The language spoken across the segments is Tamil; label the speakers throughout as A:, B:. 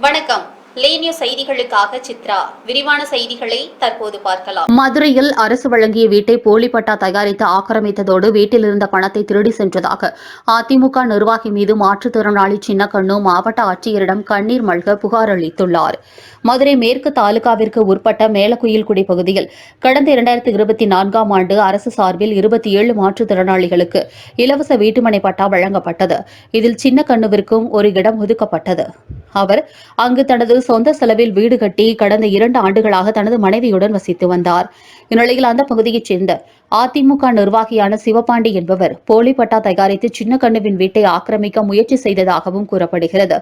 A: வணக்கம். லே நியூஸ் செய்திகளுக்காக சித்ரா. விரிவான செய்திகளை தற்போது பார்க்கலாம்.
B: மதுரையில் அரசு வழங்கிய வீட்டை போலி பட்டா தயாரித்து ஆக்கிரமித்ததோடு வீட்டில் இருந்த பணத்தை திருடி சென்றதாக அதிமுக நிர்வாகி மீது மாற்றுத்திறனாளி சின்னக்கண்ணு மாவட்ட ஆட்சியரிடம் கண்ணீர் மல்க புகார் அளித்துள்ளார். மதுரை மேற்கு தாலுகாவிற்கு உட்பட்ட மேலக்குயில்குடி பகுதியில் கடந்த 2024ஆம் ஆண்டு அரசு சார்பில் 27 மாற்றுத்திறனாளிகளுக்கு இலவச வீட்டுமனை பட்டா வழங்கப்பட்டது. இதில் சின்னக்கண்ணுவிற்கும் ஒரு இடம் ஒதுக்கப்பட்டது. அவர் அங்கு தனது சொந்த செலவில் வீடு கட்டி கடந்த 2 ஆண்டுகளாக தனது மனைவியுடன் வசித்து வந்தார். இந்நிலையில் அந்த பகுதியைச் சேர்ந்த அதிமுக நிர்வாகியான சிவபாண்டி என்பவர் போலி பட்டா தயாரித்து சின்னக்கண்ணுவின் வீட்டை ஆக்கிரமிக்க முயற்சி செய்ததாகவும் கூறப்படுகிறது.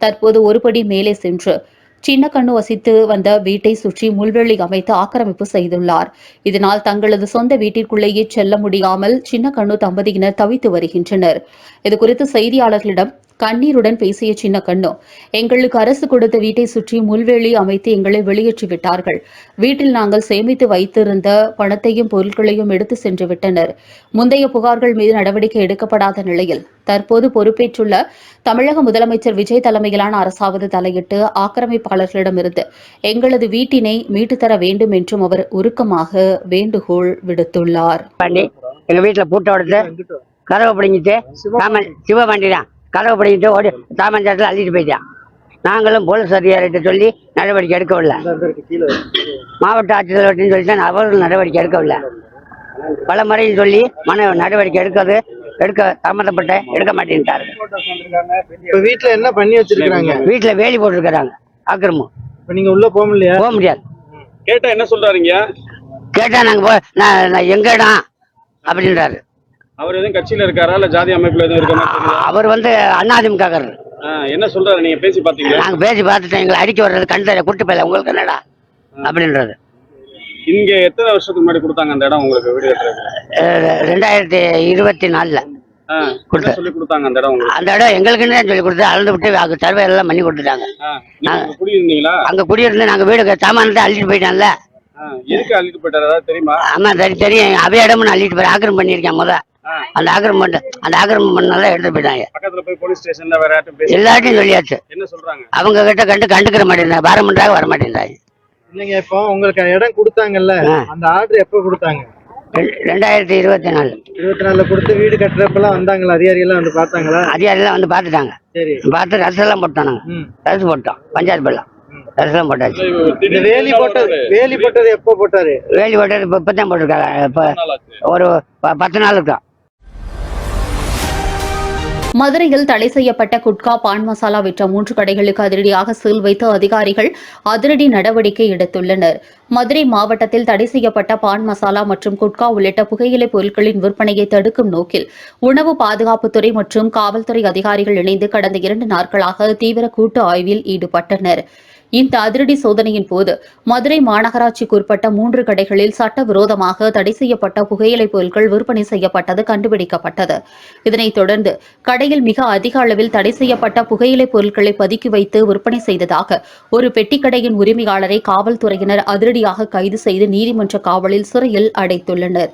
B: தற்போது ஒருபடி மேலே சென்று சின்னக்கண்ணு வசித்து வந்த வீட்டை சுற்றி முள்வெளி அமைத்து ஆக்கிரமிப்பு செய்துள்ளார். இதனால் தங்களது சொந்த வீட்டிற்குள்ளேயே செல்ல முடியாமல் சின்னக்கண்ணு தம்பதியினர் தவித்து வருகின்றனர். இதுகுறித்து செய்தியாளர்களிடம் கண்ணீருடன் பேசிய சின்னக்கண்ணு, எங்களுக்கு அரசு கொடுத்த வீட்டை சுற்றி முள்வேலி அமைத்து எங்களை வெளியேற்றிவிட்டார்கள். வீட்டில் நாங்கள் சேமித்து வைத்திருந்த பணத்தையும் பொருட்களையும் எடுத்து சென்று விட்டனர். முந்தைய புகார்கள் மீது நடவடிக்கை எடுக்கப்படாத நிலையில் தற்போது பொறுப்பேற்றுள்ள தமிழக முதலமைச்சர் விஜய் தலைமையிலான அரசாவது தலையிட்டு ஆக்கிரமிப்பாளர்களிடமிருந்து எங்களது வீட்டினை மீட்டுத்தர வேண்டும் என்றும் அவர் உருக்கமாக வேண்டுகோள் விடுத்துள்ளார்.
C: எங்க வீட்டுல பூட்ட உடச்சு கதவை பிடிங்கிட்டு சிவபாண்டி தான் கதவை பிடிங்கிட்டு ஓடி தாமஞ்சாரத்தில் அள்ளிட்டு போயிட்டான். நாங்களும் போலீஸ் அதிகாரிகிட்ட சொல்லி நடவடிக்கை எடுக்கவில்லை. மாவட்ட ஆட்சித்தலைவர்கிட்ட சொல்லிட்டு அவர்கள் நடவடிக்கை எடுக்கவில்லை. பல முறையும் சொல்லி நடவடிக்கை எடுக்க தாமதப்பட்ட எடுக்க மாட்டேன்ட்டாரு.
D: வீட்டுல என்ன பண்ணி வச்சிருக்காங்க?
C: வீட்டுல வேலி போட்டிருக்கிறாங்க ஆக்கிரமம்.
D: நீங்க உள்ள போக முடியாது.
E: கேட்டா என்ன சொல்றாருங்க?
C: கேட்டா நாங்க எங்க இடம் அப்படின்றாரு.
E: அவர் எதுவும் கட்சியில இருக்காரா இல்ல ஜாதி அமைப்புல எதுவும் இருக்காரா?
C: அவர் அதிமுக.
E: என்ன சொல்றாரு? நீங்க பேசி பாத்தீங்களா?
C: நாங்க பேசி பார்த்துட்டோம். எங்களை அடிக்க வர்றது கண்டத கூட்டு போயில உங்களுக்கு என்னடா அப்படின்றது.
E: இங்க எத்தனை வருஷத்துக்கு முன்னாடி கொடுத்தாங்க அந்த இடம் உங்களுக்கு வீடு கட்டுறதுக்கு?
C: 2024
E: சொல்லி கொடுத்தாங்க அந்த இடம் உங்களுக்கு?
C: அந்த இடம் எங்களுக்குன்னு சொல்லி கொடுத்து அளந்து விட்டு சர்வே எல்லாம் பண்ணி கொடுத்துட்டாங்க.
E: குடியிருந்தீங்களா?
C: அங்க குடியிருந்து நாங்க வீடு சாமானத்தை அள்ளிட்டு போயிட்டோம்ல.
E: எதுக்கு அள்ளிட்டு போயிட்டாரு தெரியுமா?
C: ஆமா தெரியும். அவை இடமும் அள்ளிட்டு போய் ஆக்கிரமம் பண்ணிருக்கேன். அந்த ஆக்கிரமம் பண்ணால எடுத்துட்டு போயிட்டாங்க.
E: பக்கத்துல போய் போலீஸ் ஸ்டேஷன்ல வேற
C: எல்லாத்தையும் சொல்லியாச்சு.
E: என்ன சொல்றாங்க?
C: அவங்க கிட்ட கண்டுக்கிற மாட்டேங்கிறாங்க. பாரமன்றாக வர மாட்டேங்கிறாங்க.
D: இல்லைங்க, இப்போ உங்களுக்கு இடம் கொடுத்தாங்கல்ல, அந்த ஆர்டர் எப்ப கொடுத்தாங்க?
C: 2024
D: கொடுத்து வீடு கட்டுறப்பெல்லாம் வந்தாங்களா? அதிகாரிகள் வந்து பார்த்தாங்களா?
C: அதிகாரிகள் வந்து பார்த்துட்டாங்க.
D: சரி,
C: பார்த்து ரசெல்லாம் போட்டோம். நாங்க ரசு போட்டோம். பஞ்சாயத்து பள்ளம் ரசெல்லாம் போட்டாச்சு.
D: வேலி போட்டது எப்போ போட்டாரு?
C: வேலி போட்டது இப்பதான் போட்டிருக்காங்க. இப்ப ஒரு 10 நாள் இருக்கும்.
B: மதுரையில் தடை செய்யப்பட்ட குட்கா பான் மசாலா விற்ற 3 கடைகளுக்கு அதிரடியாக சீல் வைத்து அதிகாரிகள் அதிரடி நடவடிக்கை எடுத்துள்ளனர். மதுரை மாவட்டத்தில் தடை செய்யப்பட்ட பான் மசாலா மற்றும் குட்கா உள்ளிட்ட புகையிலை பொருட்களின் விற்பனையை தடுக்கும் நோக்கில் உணவு பாதுகாப்புத்துறை மற்றும் காவல்துறை அதிகாரிகள் இணைந்து கடந்த 2 நாட்களாக தீவிர கூட்டு ஆய்வில் ஈடுபட்டனர். இந்த அதிரடி சோதனையின் போது மதுரை மாநகராட்சிக்குட்பட்ட 3 கடைகளில் சட்டவிரோதமாக தடை செய்யப்பட்ட புகையிலை பொருட்கள் விற்பனை செய்யப்பட்டது கண்டுபிடிக்கப்பட்டது. இதனைத் தொடர்ந்து கடையில் மிக அதிக அளவில் தடை செய்யப்பட்ட புகையிலை பொருட்களை பதுக்கி வைத்து விற்பனை செய்ததாக ஒரு பெட்டிக்கடையின் உரிமையாளரை காவல்துறையினர் அதிரடியாக கைது செய்து நீதிமன்ற காவலில் சிறையில் அடைத்துள்ளனர்.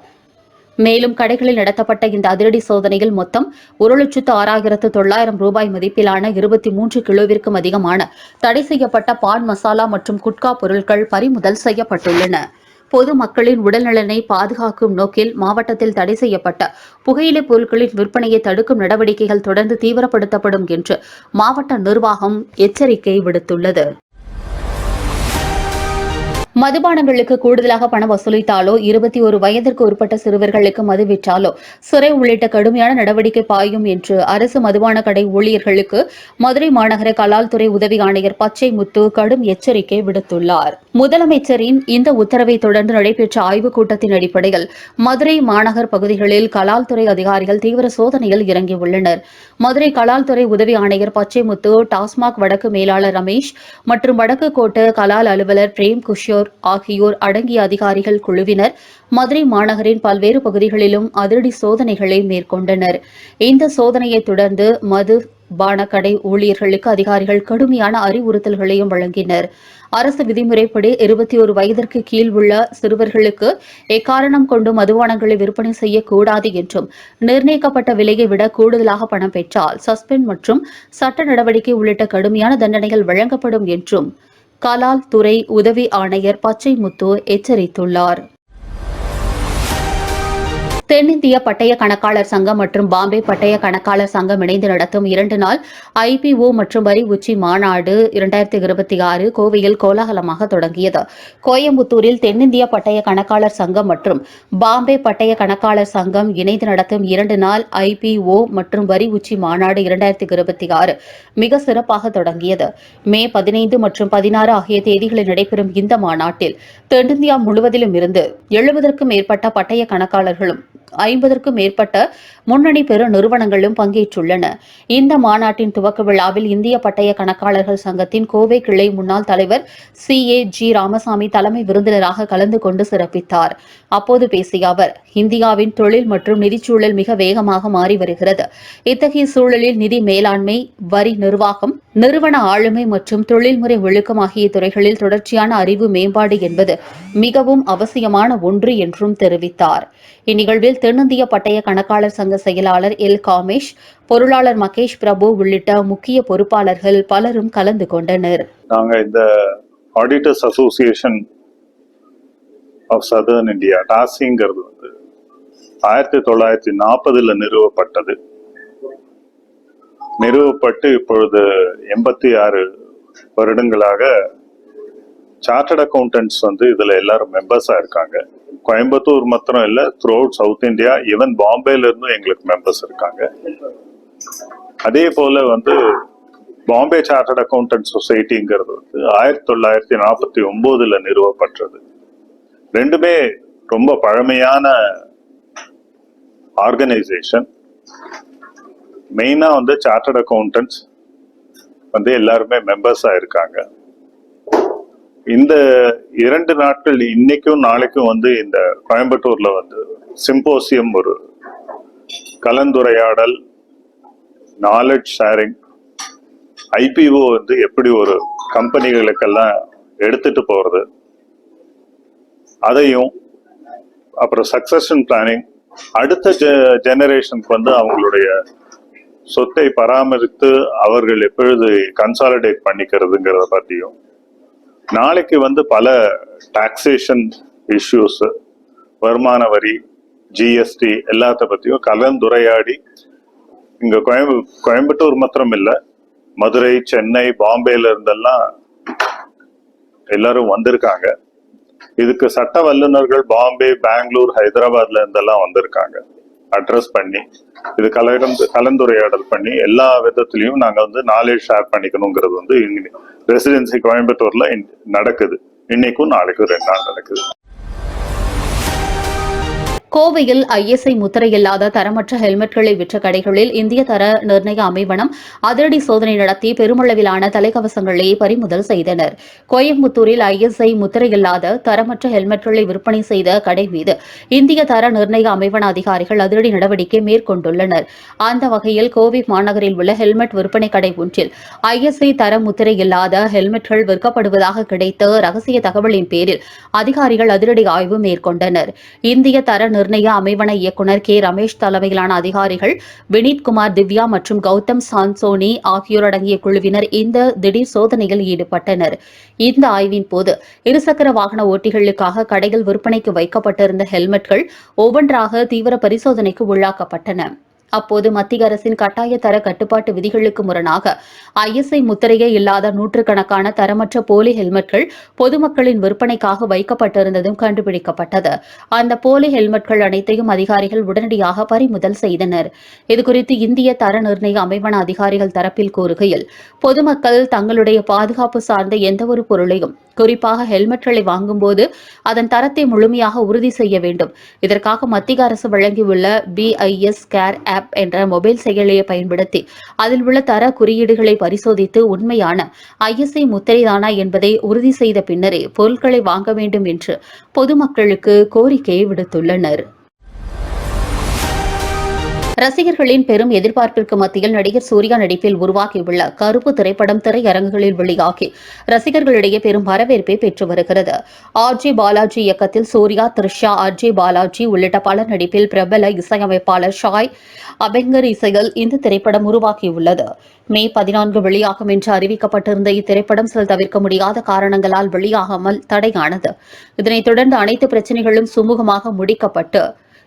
B: மேலும் கடைகளில் நடத்தப்பட்ட இந்த அதிரடி சோதனையில் மொத்தம் 1,06,900 ரூபாய் மதிப்பிலான 23 கிலோவிற்கும் அதிகமான தடை செய்யப்பட்ட பான் மசாலா மற்றும் குட்கா பொருட்கள் பறிமுதல் செய்யப்பட்டுள்ளன. பொதுமக்களின் உடல்நலனை பாதுகாக்கும் நோக்கில் மாவட்டத்தில் தடை செய்யப்பட்ட புகையிலை பொருட்களின் விற்பனையை தடுக்கும் நடவடிக்கைகள் தொடர்ந்து தீவிரப்படுத்தப்படும் என்று மாவட்ட நிர்வாகம் எச்சரிக்கை விடுத்துள்ளது. மதுபானங்களுக்கு கூடுதலாக பணம் வசூலித்தாலோ 21 வயதிற்கு உட்பட்ட சிறுவர்களுக்கு மது விற்றாலோ சிறை உள்ளிட்ட கடுமையான நடவடிக்கை பாயும் என்று அரசு மதுபான கடை ஊழியர்களுக்கு மதுரை மாநகர கலால்துறை உதவி ஆணையர் பச்சை முத்து கடும் எச்சரிக்கை விடுத்துள்ளார். முதலமைச்சரின் இந்த உத்தரவை தொடர்ந்து நடைபெற்ற ஆய்வுக் கூட்டத்தின் அடிப்படையில் மதுரை மாநகர் பகுதிகளில் கலால்துறை அதிகாரிகள் தீவிர சோதனையில் இறங்கியுள்ளனர். மதுரை கலால்துறை உதவி ஆணையர் பச்சை முத்து, டாஸ்மாக் வடக்கு மேலாளர் ரமேஷ் மற்றும் வடக்கு கோட்ட கலால் அலுவலர் பிரேம் குஷோர் ஆகியோர் அடங்கிய அதிகாரிகள் குழுவினர் மதுரை மாநகரின் பல்வேறு பகுதிகளிலும் அதிரடி சோதனைகளை மேற்கொண்டனர். இந்த சோதனையை தொடர்ந்து மது பானக்கடை ஊழியர்களுக்கு அதிகாரிகள் கடுமையான அறிவுறுத்தல்களையும் வழங்கினர். அரசு விதிமுறைப்படி 21 வயதிற்கு கீழ் உள்ள சிறுவர்களுக்கு எக்காரணம் கொண்டு மதுபானங்களை விற்பனை செய்யக்கூடாது என்றும், நிர்ணயிக்கப்பட்ட விலையை விட கூடுதலாக பணம் பெற்றால் சஸ்பெண்ட் மற்றும் சட்ட நடவடிக்கை உள்ளிட்ட கடுமையான தண்டனைகள் வழங்கப்படும் என்றும் கலால் துறை உதவி ஆணையர் பச்சைமுத்து எச்சரித்துள்ளார். தென்னிந்திய பட்டய கணக்காளர் சங்கம் மற்றும் பாம்பே பட்டய கணக்காளர் சங்கம் இணைந்து நடத்தும் 2 நாள் IPO மற்றும் வரி உச்சி மாநாடு 2026 கோவையில் கோலாகலமாக தொடங்கியது. கோயம்புத்தூரில் தென்னிந்திய பட்டய கணக்காளர் சங்கம் மற்றும் பாம்பே பட்டய கணக்காளர் சங்கம் இணைந்து நடத்தும் 2 நாள் IPO மற்றும் வரி உச்சி மாநாடு 2026 மிக சிறப்பாக தொடங்கியது. மே 15 மற்றும் 16 ஆகிய தேதிகளில் நடைபெறும் இந்த மாநாட்டில் தென்னிந்தியா முழுவதிலும் இருந்து 70க்கும் மேற்பட்ட பட்டய கணக்காளர்களும் 50க்கும் மேற்பட்ட முன்னணி பெரு நிறுவனங்களும் பங்கேற்றுள்ளன. இந்த மாநாட்டின் துவக்க விழாவில் இந்திய பட்டய கணக்காளர்கள் சங்கத்தின் கோவை கிளை முன்னாள் தலைவர் CAG ராமசாமி தலைமை விருந்தினராக கலந்து கொண்டு சிறப்பித்தார். அப்போது பேசிய அவர், இந்தியாவின் தொழில் மற்றும் நிதிச்சூழல் மிக வேகமாக மாறி வருகிறது. இத்தகைய சூழலில் நிதி மேலாண்மை, வரி நிர்வாகம், நிறுவன ஆளுமை மற்றும் தொழில்முறை ஒழுக்கம் ஆகிய துறைகளில் தொடர்ச்சியான அறிவு மேம்பாடு என்பது மிகவும் அவசியமான ஒன்று என்றும் தெரிவித்தார். இந்நிகழ்வில் தென்னிந்திய பட்டய கணக்காளர் சங்க செயலாளர் எல் காமேஷ், பொருளாளர் மகேஷ் பிரபு உள்ளிட்ட முக்கிய பொறுப்பாளர்கள் பலரும் கலந்து கொண்டனர்.
F: நாங்க இந்த auditors association of southern India டாசிங்கிறது 1940 நிறுவப்பட்டது. நிறுவப்பட்டு இப்பொழுது 86 வருடங்களாக சார்ட்டர்ட் அக்கௌண்டன்ட்ஸ் இதுல எல்லாரும் மெம்பர்ஸா இருக்காங்க. கோயம்புத்தூர் மாத்திரம் இல்ல, through out south India, even பாம்பேல இருந்தும் எங்களுக்கு மெம்பர்ஸ் இருக்காங்க. அதே போல பாம்பே சார்ட்டர்ட் அக்கௌண்டன்ட் சொசைட்டிங்கிறது 1949 நிறுவப்பட்டது. ரெண்டுமே ரொம்ப பழமையான ஆர்கனைசேஷன். மெயினா சார்ட்டர்ட் அக்கௌண்டன்ட்ஸ் எல்லாருமே மெம்பர்ஸா இருக்காங்க. இந்த 2 நாட்கள், இன்னைக்கும் நாளைக்கும் இந்த கோயம்புத்தூர்ல சிம்போசியம், ஒரு கலந்துரையாடல், நாலேஜ் ஷேரிங், IPO எப்படி ஒரு கம்பெனிகளுக்கெல்லாம் எடுத்துட்டு போறது, அதையும் அப்புறம் சக்சஷன் பிளானிங், அடுத்த ஜெனரேஷனுக்கு அவங்களுடைய சொத்தை பராமரித்து அவர்கள் எப்பொழுது கன்சாலிடேட் பண்ணிக்கிறதுங்கிறத பத்தியும், நாளைக்கு பல டாக்ஸேஷன் இஷ்யூஸ், வருமான வரி, GST எல்லாத்த பத்தியும் கலந்துரையாடி, இங்க கோயம்புத்தூர் மாத்திரம் இல்ல, மதுரை, சென்னை, பாம்பேல இருந்தெல்லாம் எல்லாரும் வந்திருக்காங்க. இதுக்கு சட்ட வல்லுநர்கள் பாம்பே, பெங்களூர், ஹைதராபாத்ல இருந்தெல்லாம் வந்திருக்காங்க. அட்ரஸ் பண்ணி இது கலந்துரையாடல் பண்ணி எல்லா விதத்திலையும் நாங்க நாலேஜ் ஷேர் பண்ணிக்கணுங்கிறது ரெசிடென்சி கோயம்புத்தூர்ல நடக்குது. இன்னைக்கும் நாளைக்கும் 2 நாள் நடக்குது.
B: கோவையில் ISI முத்திரையில்லாத தரமற்ற ஹெல்மெட்களை விற்ற கடைகளில் இந்திய தர நிர்ணய அமைவனம் அதிரடி சோதனை நடத்தி பெருமளவிலான தலைக்கவசங்களை பறிமுதல் செய்தனர். கோயம்புத்தூரில் ISI முத்திரையில்லாத தரமற்ற ஹெல்மெட்களை விற்பனை செய்த கடை மீது இந்திய தர நிர்ணய அமைவன அதிகாரிகள் அதிரடி நடவடிக்கை மேற்கொண்டுள்ளனர். அந்த வகையில் கோவை மாநகரில் உள்ள ஹெல்மெட் விற்பனை கடை ஒன்றில் ISI தர முத்திரையில்லாத ஹெல்மெட்கள் விற்கப்படுவதாக கிடைத்த ரகசிய தகவலின் பேரில் அதிகாரிகள் அதிரடி ஆய்வு மேற்கொண்டனர். இந்திய தர நிர்ணய அமைவன இயக்குநர் K. ரமேஷ் தலைமையிலான அதிகாரிகள் வினீத்குமார், திவ்யா மற்றும் கௌதம் சான்சோனி ஆகியோர் அடங்கிய குழுவினர் இந்த திடீர் சோதனையில் ஈடுபட்டனர். இந்த ஆய்வின் போது இருசக்கர வாகன ஓட்டிகளுக்காக கடையில் விற்பனைக்கு வைக்கப்பட்டிருந்த ஹெல்மெட்கள் ஒவ்வொன்றாக தீவிர பரிசோதனைக்கு உள்ளாக்கப்பட்டன. அப்போது மத்திய அரசின் கட்டாய தர கட்டுப்பாட்டு விதிகளுக்கு முரணாக ISI முத்திரையே இல்லாத நூற்றுக்கணக்கான தரமற்ற போலி ஹெல்மெட்கள் பொதுமக்களின் விற்பனைக்காக வைக்கப்பட்டிருந்ததும் கண்டுபிடிக்கப்பட்டது. அந்த போலி ஹெல்மெட்கள் அனைத்தையும் அதிகாரிகள் உடனடியாக பறிமுதல் செய்தனர். இதுகுறித்து இந்திய தர நிர்ணய அமைவன அதிகாரிகள் தரப்பில் கூறுகையில், பொதுமக்கள் தங்களுடைய பாதுகாப்பு சார்ந்த எந்தவொரு பொருளையும், குறிப்பாக ஹெல்மெட்களை வாங்கும்போது அதன் தரத்தை முழுமையாக உறுதி செய்ய வேண்டும். இதற்காக மத்திய அரசு வழங்கியுள்ள BIS கேர் ஆப் என்ற மொபைல் செயலியை பயன்படுத்தி அதில் உள்ள தர குறியீடுகளை பரிசோதித்து உண்மையான ISI முத்திரைதானா என்பதை உறுதி செய்த பின்னரே பொருட்களை வாங்க வேண்டும் என்று பொதுமக்களுக்கு கோரிக்கை விடுத்துள்ளனர். ரசிகர்களின் பெரும் எதிர்பார்ப்பிற்கு மத்தியில் நடிகர் சூர்யா நடிப்பில் உருவாகியுள்ள கருப்பு திரைப்படம் திரையரங்குகளில் வெளியாகி ரசிகர்களிடையே பெரும் வரவேற்பை பெற்று வருகிறது. ஆர்ஜே பாலாஜி இயக்கத்தில் சூர்யா, த்ரிஷா, ஆர்ஜே பாலாஜி உள்ளிட்ட பலர் நடிப்பில் பிரபல இசையமைப்பாளர் ஷாய் அபெங்கர் இசையில் இந்த திரைப்படம் உருவாகியுள்ளது. மே 14 வெளியாகும் என்று அறிவிக்கப்பட்டிருந்த இத்திரைப்படம் சில தவிர்க்க முடியாத காரணங்களால் வெளியாகாமல் தடையானது. இதனைத் தொடர்ந்து அனைத்து பிரச்சினைகளும் சுமூகமாக முடிக்கப்பட்டு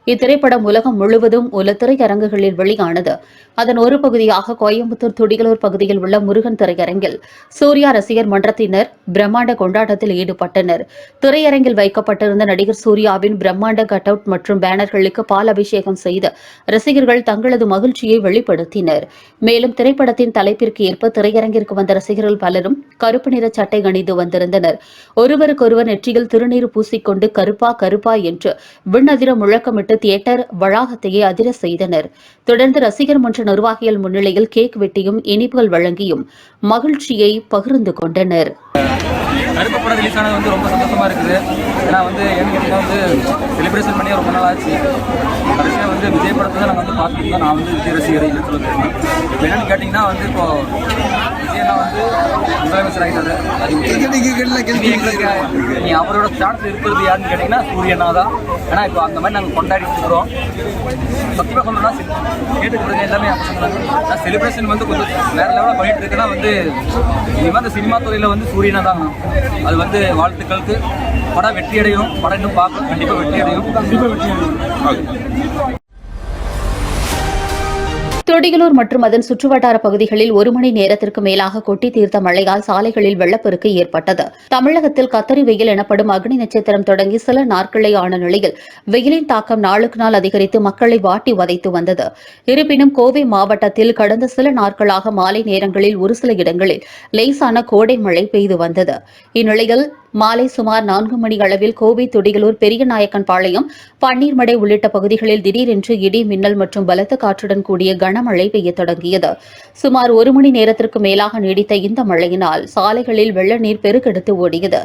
B: இத்திரைப்படம் உலகம் முழுவதும் உள்ள திரையரங்குகளில் வெளியானது. அதன் ஒரு பகுதியாக கோயம்புத்தூர் துடிகலூர் பகுதியில் உள்ள முருகன் திரையரங்கில் சூர்யா ரசிகர் மன்றத்தினர் பிரம்மாண்ட கொண்டாட்டத்தில் ஈடுபட்டனர். திரையரங்கில் வைக்கப்பட்டிருந்த நடிகர் சூர்யாவின் பிரம்மாண்ட கட் அவுட் மற்றும் பேனர்களுக்கு பால் அபிஷேகம் செய்து ரசிகர்கள் தங்களது மகிழ்ச்சியை வெளிப்படுத்தினர். மேலும் திரைப்படத்தின் தலைப்பிற்கு ஏற்ப திரையரங்கிற்கு வந்த ரசிகர்கள் பலரும் கருப்பு நிற சட்டை அணிந்து வந்திருந்தனர். ஒருவருக்கொருவர் நெற்றியில் திருநீர் பூசிக்கொண்டு கருப்பா கருப்பா என்று விண்ணதிர முழக்கமிட்டு தியேட்டர் வளாகத்தையே அதிர செய்தனர். தொடர்ந்து ரசிகர் மன்ற நிர்வாகிகள் முன்னிலையில் கேக் வெட்டியும் இனிப்புகள் வழங்கியும் மகிழ்ச்சியை பகிர்ந்து கொண்டனர்.
G: கருப்பு படம் ரிலீஸ் ஆனது வந்து ரொம்ப சந்தோஷமா இருக்குது. ஏன்னா வந்து எனக்கு வந்து செலிப்ரேஷன் பண்ணி ரொம்ப நாள் ஆச்சு. கடைசியாக வந்து விஜய் படத்தை தான் நாங்கள் வந்து பார்த்துருந்தோம். நான் வந்து விஜய் ரசிகர் இல்லை சொல்லுவேன். இப்போ என்னன்னு கேட்டிங்கன்னா வந்து இப்போ விஜயனா வந்து முதலமைச்சர் ஆகிட்டாரு. நீ அவரோட ஸ்டார்ட் இருக்கிறது யாருன்னு கேட்டிங்கன்னா சூரியனா தான். ஏன்னா இப்போ அந்த மாதிரி நாங்கள் கொண்டாடிட்டு இருக்கிறோம். சத்தியமாக சொல்லணும்னா கேட்டுக்கிறவங்க எல்லாமே அப்போ சொன்னாங்க. செலிப்ரேஷன் வந்து கொஞ்சம் வேற லெவலில் பண்ணிட்டு இருக்குன்னா வந்து இனிமேல் அந்த சினிமா துறையில் வந்து சூரியனா தான். அது வந்து வாழ்த்துக்களுக்கு. படம் வெற்றி அடையும். படம் இன்னும் பார்க்க கண்டிப்பாக வெற்றி அடையும்.
B: துடிகலூர் மற்றும் அதன் சுற்றுவட்டார பகுதிகளில் 1 மணி நேரத்திற்கு மேலாக கொட்டி தீர்த்த மழையால் சாலைகளில் வெள்ளப்பெருக்கு ஏற்பட்டது. தமிழகத்தில் கத்தரி வெயில் எனப்படும் அக்னி நட்சத்திரம் தொடங்கி சில நாட்களே ஆன நிலையில் வெயிலின் தாக்கம் நாளுக்கு நாள் அதிகரித்து மக்களை வாட்டி வதைத்து வந்தது. இருப்பினும் கோவை மாவட்டத்தில் கடந்த சில நாட்களாக மாலை நேரங்களில் ஒரு சில இடங்களில் லேசான கோடை மழை பெய்து வந்தது. இந்நிலையில் மாலை சுமார் 4 மணி அளவில் கோவை துடிகலூர் பெரியநாயக்கன்பாளையம் பன்னீர்மடை உள்ளிட்ட பகுதிகளில் திடீரென்று இடி மின்னல் மற்றும் பலத்த காற்றுடன் கூடிய கனமழை பெய்யத் தொடங்கியது. சுமார் 1 மணி நேரத்திற்கு மேலாக நீடித்த இந்த மழையினால் சாலைகளில் வெள்ள நீர் பெருக்கெடுத்து ஓடியது.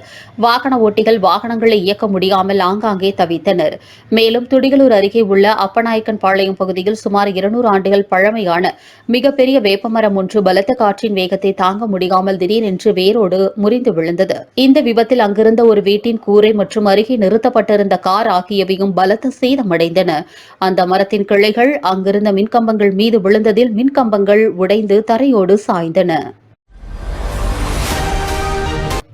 B: வாகன ஓட்டிகள் வாகனங்களை இயக்க முடியாமல் ஆங்காங்கே தவித்தனர். மேலும் துடிகலூர் அருகே உள்ள அப்பநாயக்கன்பாளையம் பகுதியில் சுமார் 200 ஆண்டுகள் பழமையான மிகப்பெரிய வேப்பமரம் ஒன்று பலத்த காற்றின் வேகத்தை தாங்க முடியாமல் திடீரென்று வேரோடு முறிந்து விழுந்தது. இந்த விபத்தில் அங்கிருந்த ஒரு வீட்டின் கூரை மற்றும் அருகே நிறுத்தப்பட்டிருந்த கார் ஆகியவையும் பலத்த சேதமடைந்தன. அந்த மரத்தின் கிளைகள் அங்கிருந்த மின்கம்பங்கள் மீது விழுந்ததில் மின்கம்பங்கள் உடைந்து தரையோடு சாய்ந்தன.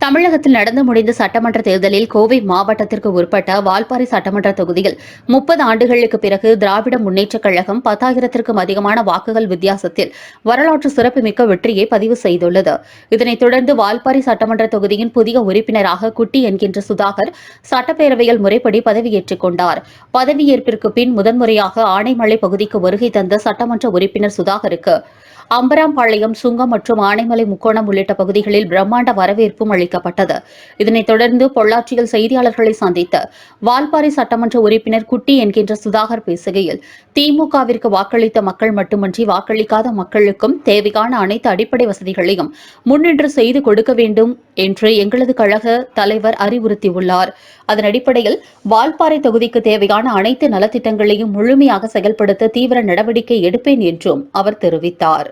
B: தமிழகத்தில் நடந்து முடிந்த சட்டமன்ற தேர்தலில் கோவை மாவட்டத்திற்கு உட்பட்ட வால்பாறை சட்டமன்ற தொகுதியில் 30 ஆண்டுகளுக்கு பிறகு திராவிட முன்னேற்றக் கழகம் 10,000க்கும் அதிகமான வாக்குகள் வித்தியாசத்தில் வரலாற்று சிறப்புமிக்க வெற்றியை பதிவு செய்துள்ளது. இதனைத் தொடர்ந்து வால்பாறை சட்டமன்ற தொகுதியின் புதிய உறுப்பினராக குட்டி என்கின்ற சுதாகர் சட்டப்பேரவையில் முறைப்படி பதவியேற்றுக் கொண்டார். பதவியேற்பிற்கு பின் முதன்முறையாக ஆனைமலை பகுதிக்கு வருகை தந்த சட்டமன்ற உறுப்பினர் சுதாகருக்கு அம்பராம்பாளையம், சுங்கம் மற்றும் ஆனைமலை, முக்கோணம் உள்ளிட்ட பகுதிகளில் பிரம்மாண்ட வரவேற்பும் அளிக்கப்பட்டது. இதனைத் தொடர்ந்து பொள்ளாச்சியில் செய்தியாளர்களை சந்தித்த வால்பாறை சட்டமன்ற உறுப்பினர் குட்டி என்கின்ற சுதாகர் பேசுகையில், திமுகவிற்கு வாக்களித்த மக்கள் மட்டுமின்றி வாக்களிக்காத மக்களுக்கும் தேவையான அனைத்து அடிப்படை வசதிகளையும் முன்னின்று செய்து கொடுக்க வேண்டும் என்று எங்களது கழக தலைவர் அறிவுறுத்தியுள்ளார். அதன் அடிப்படையில் வால்பாறை தொகுதிக்கு தேவையான அனைத்து நலத்திட்டங்களையும் முழுமையாக செயல்படுத்த தீவிர நடவடிக்கை எடுப்பேன் என்றும் அவர் தெரிவித்தார்.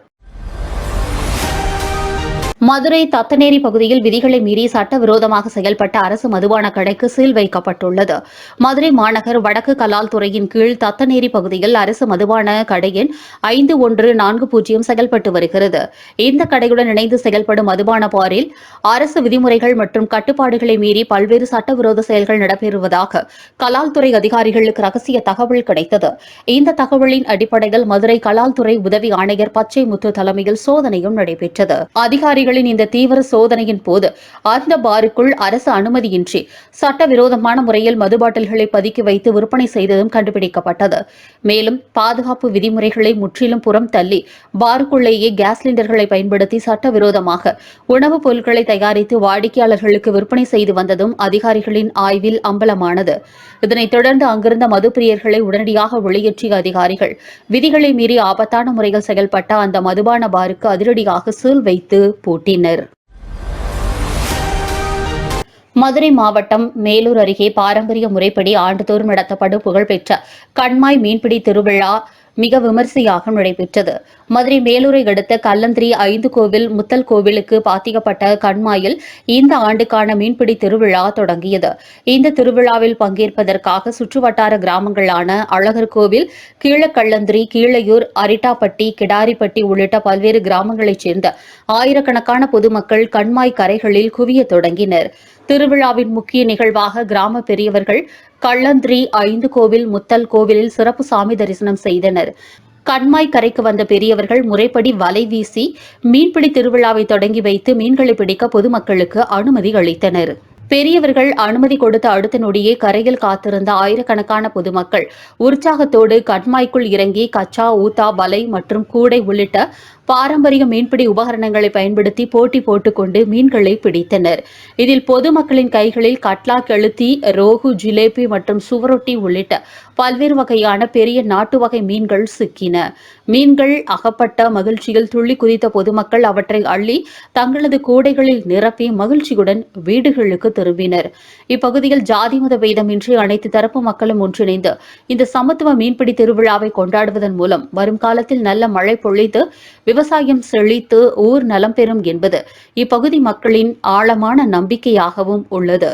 B: மதுரை தத்தநேரி பகுதியில் விதிகளை மீறி சட்டவிரோதமாக செயல்பட்ட அரசு மதுபான கடைக்கு சீல் வைக்கப்பட்டுள்ளது. மதுரை மாநகர் வடக்கு கலால் துறையின் கீழ் தத்தநேரி பகுதியில் அரசு மதுபான கடை எண் 5140 செயல்பட்டு வருகிறது. இந்த கடையுடன் இணைந்து செயல்படும் மதுபான பாரில் அரசு விதிமுறைகள் மற்றும் கட்டுப்பாடுகளை மீறி பல்வேறு சட்டவிரோத செயல்கள் நடைபெறுவதாக கலால் துறை அதிகாரிகளுக்கு ரகசிய தகவல் கிடைத்தது. இந்த தகவலின் அடிப்படையில் மதுரை கலால் துறை உதவி ஆணையர் பச்சை முத்து தலைமையில் சோதனையும் நடைபெற்றது. அதிகாரிகள் இந்த தீவிர சோதனையின் போது அந்த பாருக்குள் அரசு அனுமதியின்றி சட்டவிரோதமான முறையில் மது பாட்டில்களை பதுக்கி வைத்து விற்பனை செய்ததும் கண்டுபிடிக்கப்பட்டது. மேலும் பாதுகாப்பு விதிமுறைகளை முற்றிலும் புறம் தள்ளி பாருக்குள்ளேயே கேஸ் சிலிண்டர்களை பயன்படுத்தி சட்டவிரோதமாக உணவுப் பொருட்களை தயாரித்து வாடிக்கையாளர்களுக்கு விற்பனை செய்து வந்ததும் அதிகாரிகளின் ஆய்வில் அம்பலமானது. இதனைத் தொடர்ந்து அங்கிருந்த மதுப்பிரியர்களை உடனடியாக வெளியேற்றிய அதிகாரிகள் விதிகளை மீறி ஆபத்தான முறையில் செயல்பட்ட அந்த மதுபான பாருக்கு அதிரடியாக சீல் வைத்து பூட்டினர். மதுரை மாவட்டம் மேலூர் அருகே பாரம்பரிய முறைப்படி ஆண்டுதோறும் நடத்தப்படும் புகழ்பெற்ற கண்மாய் மீன்பிடி திருவிழா மிக விமரிசையாக நடைபெற்றது. மதுரை மேலூரை அடுத்த கல்லந்திரி 5 கோவில் முத்தல் கோவிலுக்கு பாத்திக்கப்பட்ட கண்மாயில் இந்த ஆண்டுக்கான மீன்பிடி திருவிழா தொடங்கியது. இந்த திருவிழாவில் பங்கேற்பதற்காக சுற்றுவட்டார கிராமங்களான அழகர் கோவில், கீழக்கல்லந்திரி, கீழையூர், அரிட்டாப்பட்டி, கிடாரிப்பட்டி உள்ளிட்ட பல்வேறு கிராமங்களைச் சேர்ந்த ஆயிரக்கணக்கான பொதுமக்கள் கண்மாய் கரைகளில் குவிய தொடங்கினர். திருவிழாவின் முக்கிய நிகழ்வாக கிராம பெரியவர்கள் கள்ளந்திரி 5 கோவில் முத்தல் கோவிலில் சிறப்பு சாமி தரிசனம் செய்தனர். கண்மாய் கரைக்கு வந்த பெரியவர்கள் முறைப்படி வலை வீசி மீன்பிடி திருவிழாவை தொடங்கி வைத்து மீன்களை பிடிக்க பொதுமக்களுக்கு அனுமதி அளித்தனர். பெரியவர்கள் அனுமதி கொடுத்த அடுத்த நொடியே கரையில் காத்திருந்த ஆயிரக்கணக்கான பொதுமக்கள் உற்சாகத்தோடு கண்மாய்க்குள் இறங்கி கச்சா, ஊத்தா, வலை மற்றும் கூடை உள்ளிட்ட பாரம்பரிய மீன்பிடி உபகரணங்களை பயன்படுத்தி போட்டி போட்டுக்கொண்டு மீன்களை பிடித்தனர். இதில் பொதுமக்களின் கைகளில் கட்லா, கெளுத்தி, ரோகு, ஜிலேபி மற்றும் சுவரொட்டி உள்ளிட்ட பல்வேறு வகையான பெரிய நாட்டு வகை மீன்கள் சிக்கின. மீன்கள் அகப்பட்ட மகிழ்ச்சியில் துள்ளி குதித்த பொதுமக்கள் அவற்றை அள்ளி தங்களது கூடைகளில் நிரப்பி மகிழ்ச்சியுடன் வீடுகளுக்கு திரும்பினர். இப்பகுதியில் ஜாதி மத பேதமின்றி அனைத்து தரப்பு மக்களும் ஒன்றிணைந்து இந்த சமத்துவ மீன்பிடி திருவிழாவை கொண்டாடுவதன் மூலம் வரும் காலத்தில் நல்ல மழை பொழித்து விவசாயம் செழித்து ஊர் நலம் பெறும் என்பது இப்பகுதி மக்களின் ஆழமான நம்பிக்கையாகவும் உள்ளது.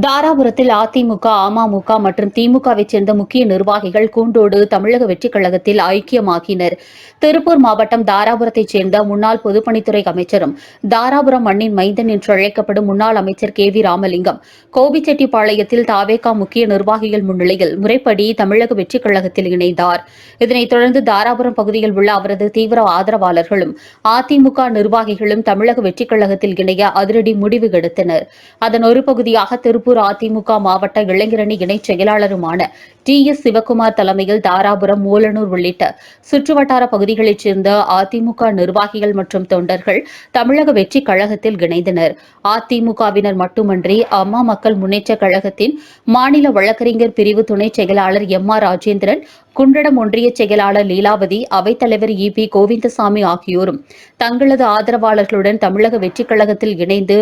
B: தாராபுரத்தில் அதிமுக, அமமுக மற்றும் திமுகவைச் சேர்ந்த முக்கிய நிர்வாகிகள் கூண்டோடு தமிழக வெற்றிக் கழகத்தில் ஐக்கியமாகினர். திருப்பூர் மாவட்டம் தாராபுரத்தைச் சேர்ந்த முன்னாள் பொதுப்பணித்துறை அமைச்சரும் தாராபுரம் மண்ணின் மைந்தன் என்று அழைக்கப்படும் முன்னாள் அமைச்சர் கே. வி. ராமலிங்கம் கோபிச்செட்டிப்பாளையத்தில் தாவேகா முக்கிய நிர்வாகிகள் முன்னிலையில் முறைப்படி தமிழக வெற்றிக் கழகத்தில் இணைந்தார். இதனைத் தொடர்ந்து தாராபுரம் பகுதியில் உள்ள அவரது தீவிர ஆதரவாளர்களும் அதிமுக நிர்வாகிகளும் தமிழக வெற்றிக் கழகத்தில் இணைய அதிரடி முடிவு எடுத்தனர். அதன் ஒரு பகுதியாக திருப்பூர் அதிமுக மாவட்ட இளைஞரணி இணைச் செயலாளருமான டி.எஸ். சிவக்குமார் தலைமையில் தாராபுரம், மூலனூர் உள்ளிட்ட சுற்றுவட்டார பகுதிகளைச் சேர்ந்த அதிமுக நிர்வாகிகள் மற்றும் தொண்டர்கள் தமிழக வெற்றிக் கழகத்தில் இணைந்தனர். அதிமுகவினர் மட்டுமன்றி அம்மா மக்கள் முன்னேற்றக் கழகத்தின் மாநில வழக்கறிஞர் பிரிவு துணைச் செயலாளர் எம்.ஆர். ராஜேந்திரன், குண்டடம் ஒன்றிய செயலாளர் லீலாவதி, அவைத்தலைவர் இ.பி. கோவிந்தசாமி ஆகியோரும் தங்களது ஆதரவாளர்களுடன் தமிழக வெற்றிக் கழகத்தில் இணைந்து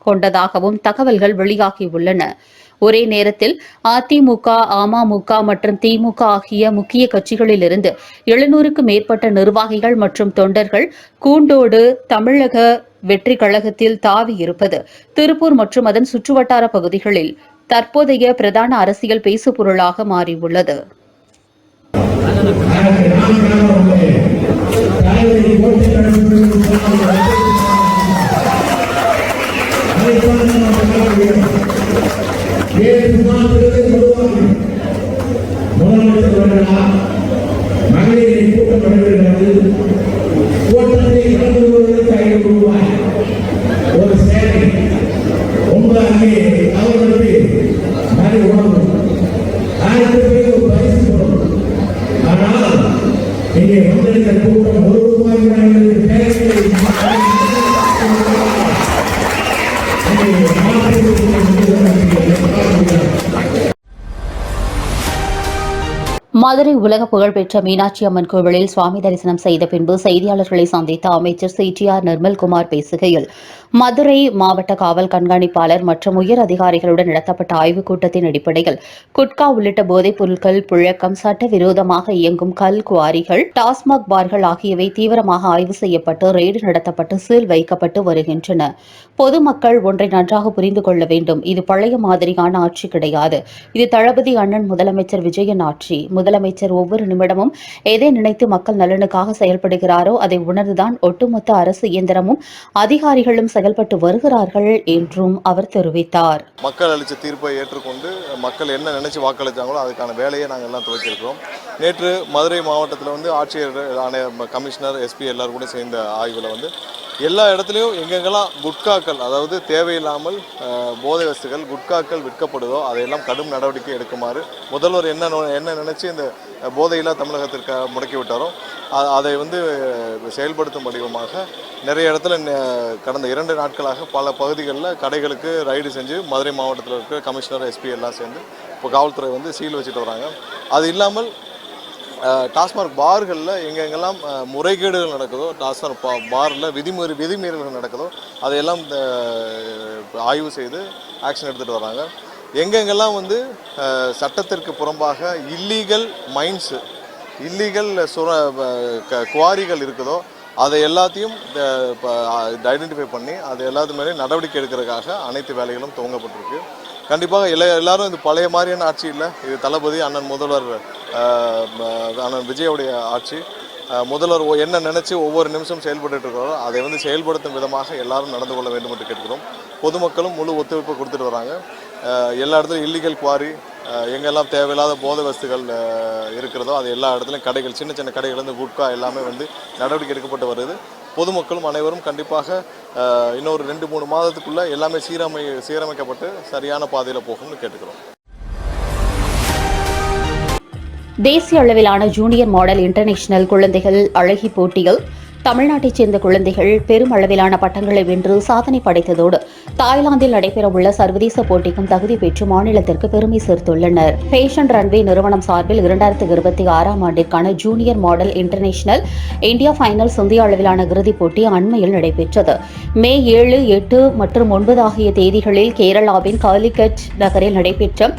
B: கொண்டதாகவும் தகவல்கள் வெளியாகியுள்ளன. ஒரே நேரத்தில் அதிமுக, அமமுக மற்றும் திமுக ஆகிய முக்கிய கட்சிகளிலிருந்து 700க்கும் மேற்பட்ட நிர்வாகிகள் மற்றும் தொண்டர்கள் கூண்டோடு தமிழக வெற்றிக் கழகத்தில் தாவி இருப்பது திருப்பூர் மற்றும் அதன் சுற்றுவட்டார பகுதிகளில் தற்போதைய பிரதான அரசியல் பேசுபொருளாக மாறியுள்ளது. மதுரை உலக புகழ்பெற்ற மீனாட்சி அம்மன் கோவிலில் சுவாமி தரிசனம் செய்த பின்பு செய்தியாளர்களை சந்தித்த அமைச்சர் சி.டி.ஆர். நிர்மல்குமார் பேசுகையில், மதுரை மாவட்ட காவல் கண்காணிப்பாளர் மற்றும் உயர் அதிகாரிகளுடன் நடத்தப்பட்ட ஆய்வுக் கூட்டத்தின் அடிப்படையில் குட்கா உள்ளிட்ட போதைப் பொருட்கள் புழக்கம், சட்டவிரோதமாக இயங்கும் கல் குவாரிகள், டாஸ்மாக் பார்கள் ஆகியவை தீவிரமாக ஆய்வு செய்யப்பட்டு ரெய்டு நடத்தப்பட்டு சீல் வைக்கப்பட்டு வருகின்றன. பொதுமக்கள் ஒன்றை நன்றாக புரிந்து கொள்ள வேண்டும். இது பழைய மாதிரியான ஆட்சி கிடையாது. இது தளபதி அண்ணன் முதலமைச்சர் விஜயன் ஆட்சி. முதலமைச்சர் ஒவ்வொரு நிமிடமும் எதை நினைத்து மக்கள் நலனுக்காக செயல்படுகிறாரோ அதை உணர்ந்துதான் ஒட்டுமொத்த அரசு இயந்திரமும் அதிகாரிகளும் செயல்பட்டு வருகிறார்கள் என்றும் அவர் தெரிவித்தார்.
H: மக்கள் அளித்த தீர்ப்பை ஏற்றுக்கொண்டு மக்கள் என்ன நினைச்சு வாக்களித்தாங்களோ அதுக்கான வேலையை நாங்கள் எல்லாம் துவக்கியிருக்கிறோம். நேற்று மதுரை மாவட்டத்தில் ஆட்சியர், கமிஷனர், எஸ்பி எல்லாரும் கூட சேர்ந்த ஆய்வில் எல்லா இடத்துலையும் எங்கெங்கெல்லாம் குட்காக்கள், அதாவது தேவையில்லாமல் போதை வஸ்துகள், குட்காக்கள் விற்கப்படுதோ அதையெல்லாம் கடும் நடவடிக்கை எடுக்குமாறு முதல்வர் என்ன நினைச்சு இந்த போதையில்லா தமிழகத்திற்கு முடக்கி விட்டாரோ அதை செயல்படுத்தும் வடிவமாக நிறைய இடத்துல கடந்த 2 நாட்களாக பல பகுதிகளில் கடைகளுக்கு ரைடு செஞ்சு மதுரை மாவட்டத்தில் இருக்கிற கமிஷனர், எஸ்பி எல்லாம் சேர்ந்து இப்போ காவல்துறை சீல் வச்சுட்டு வராங்க. அது இல்லாமல் டாஸ்மாக் பார்களில் எங்கெங்கெல்லாம் முறைகேடுகள் நடக்குதோ, டாஸ்மாக் பாரில் விதிமீறல்கள் நடக்குதோ அதையெல்லாம் ஆய்வு செய்து ஆக்ஷன் எடுத்துகிட்டு வராங்க. எங்கெங்கெல்லாம் வந்து சட்டத்திற்கு புறம்பாக இல்லீகல் மைன்ஸு இல்லீகல் குவாரிகள் இருக்குதோ அதை எல்லாத்தையும் ஐடென்டிஃபை பண்ணி அது எல்லாத்து மேலேயும் நடவடிக்கை எடுக்கிறதுக்காக அனைத்து வேலைகளும் துவங்கப்பட்டிருக்கு. கண்டிப்பாக எல்லாரும் இது பழைய மாதிரியான ஆட்சி இல்லை. இது தளபதி அண்ணன் முதல்வர் அண்ணன் விஜயோடைய ஆட்சி. முதல்வர் என்ன நினச்சி ஒவ்வொரு நிமிஷம் செயல்பட்டு இருக்கிறாரோ அதை வந்து செயல்படுத்தும் விதமாக எல்லாரும் நடந்து கொள்ள வேண்டும் என்று கேட்கிறோம். பொதுமக்களும் முழு ஒத்துழைப்பு கொடுத்துட்டு வராங்க. எல்லா இடத்துலையும் இல்லீகல் குவாரி எங்கெல்லாம் தேவையில்லாத போதை வஸ்துகள் இருக்கிறதோ அது எல்லா இடத்துலையும் கடைகள் சின்ன சின்ன கடைகள் வந்து குட்கா எல்லாமே வந்து நடவடிக்கை எடுக்கப்பட்டு வருது. பொதுமக்களும் அனைவரும் கண்டிப்பாக இன்னொரு 2-3 மாதத்துக்குள்ளே எல்லாமே சீரமைக்கப்பட்டு சரியான பாதையில் போகும்னு கேட்டுக்கிறோம்.
B: தேசிய அளவிலான ஜூனியர் மாடல் இன்டர்நேஷனல் குழந்தைகள் அழகி போட்டியில் தமிழ்நாட்டைச் சேர்ந்த குழந்தைகள் பெரும் அளவிலான பட்டங்களை வென்று சாதனை படைத்ததோடு தாய்லாந்தில் நடைபெறவுள்ள சர்வதேச போட்டிக்கும் தகுதி பெற்று மாநிலத்திற்கு பெருமை சேர்த்துள்ளனர். ஃபேஷன் ரன்வே நிறுவனம் சார்பில் 2026ஆம் ஆண்டிற்கான junior model international India finals இந்திய அளவிலான இறுதிப் போட்டி அண்மையில் நடைபெற்றது. மே 7, 8 மற்றும் 9 ஆகிய தேதிகளில் கேரளாவின் காலிகட் நகரில் நடைபெற்ற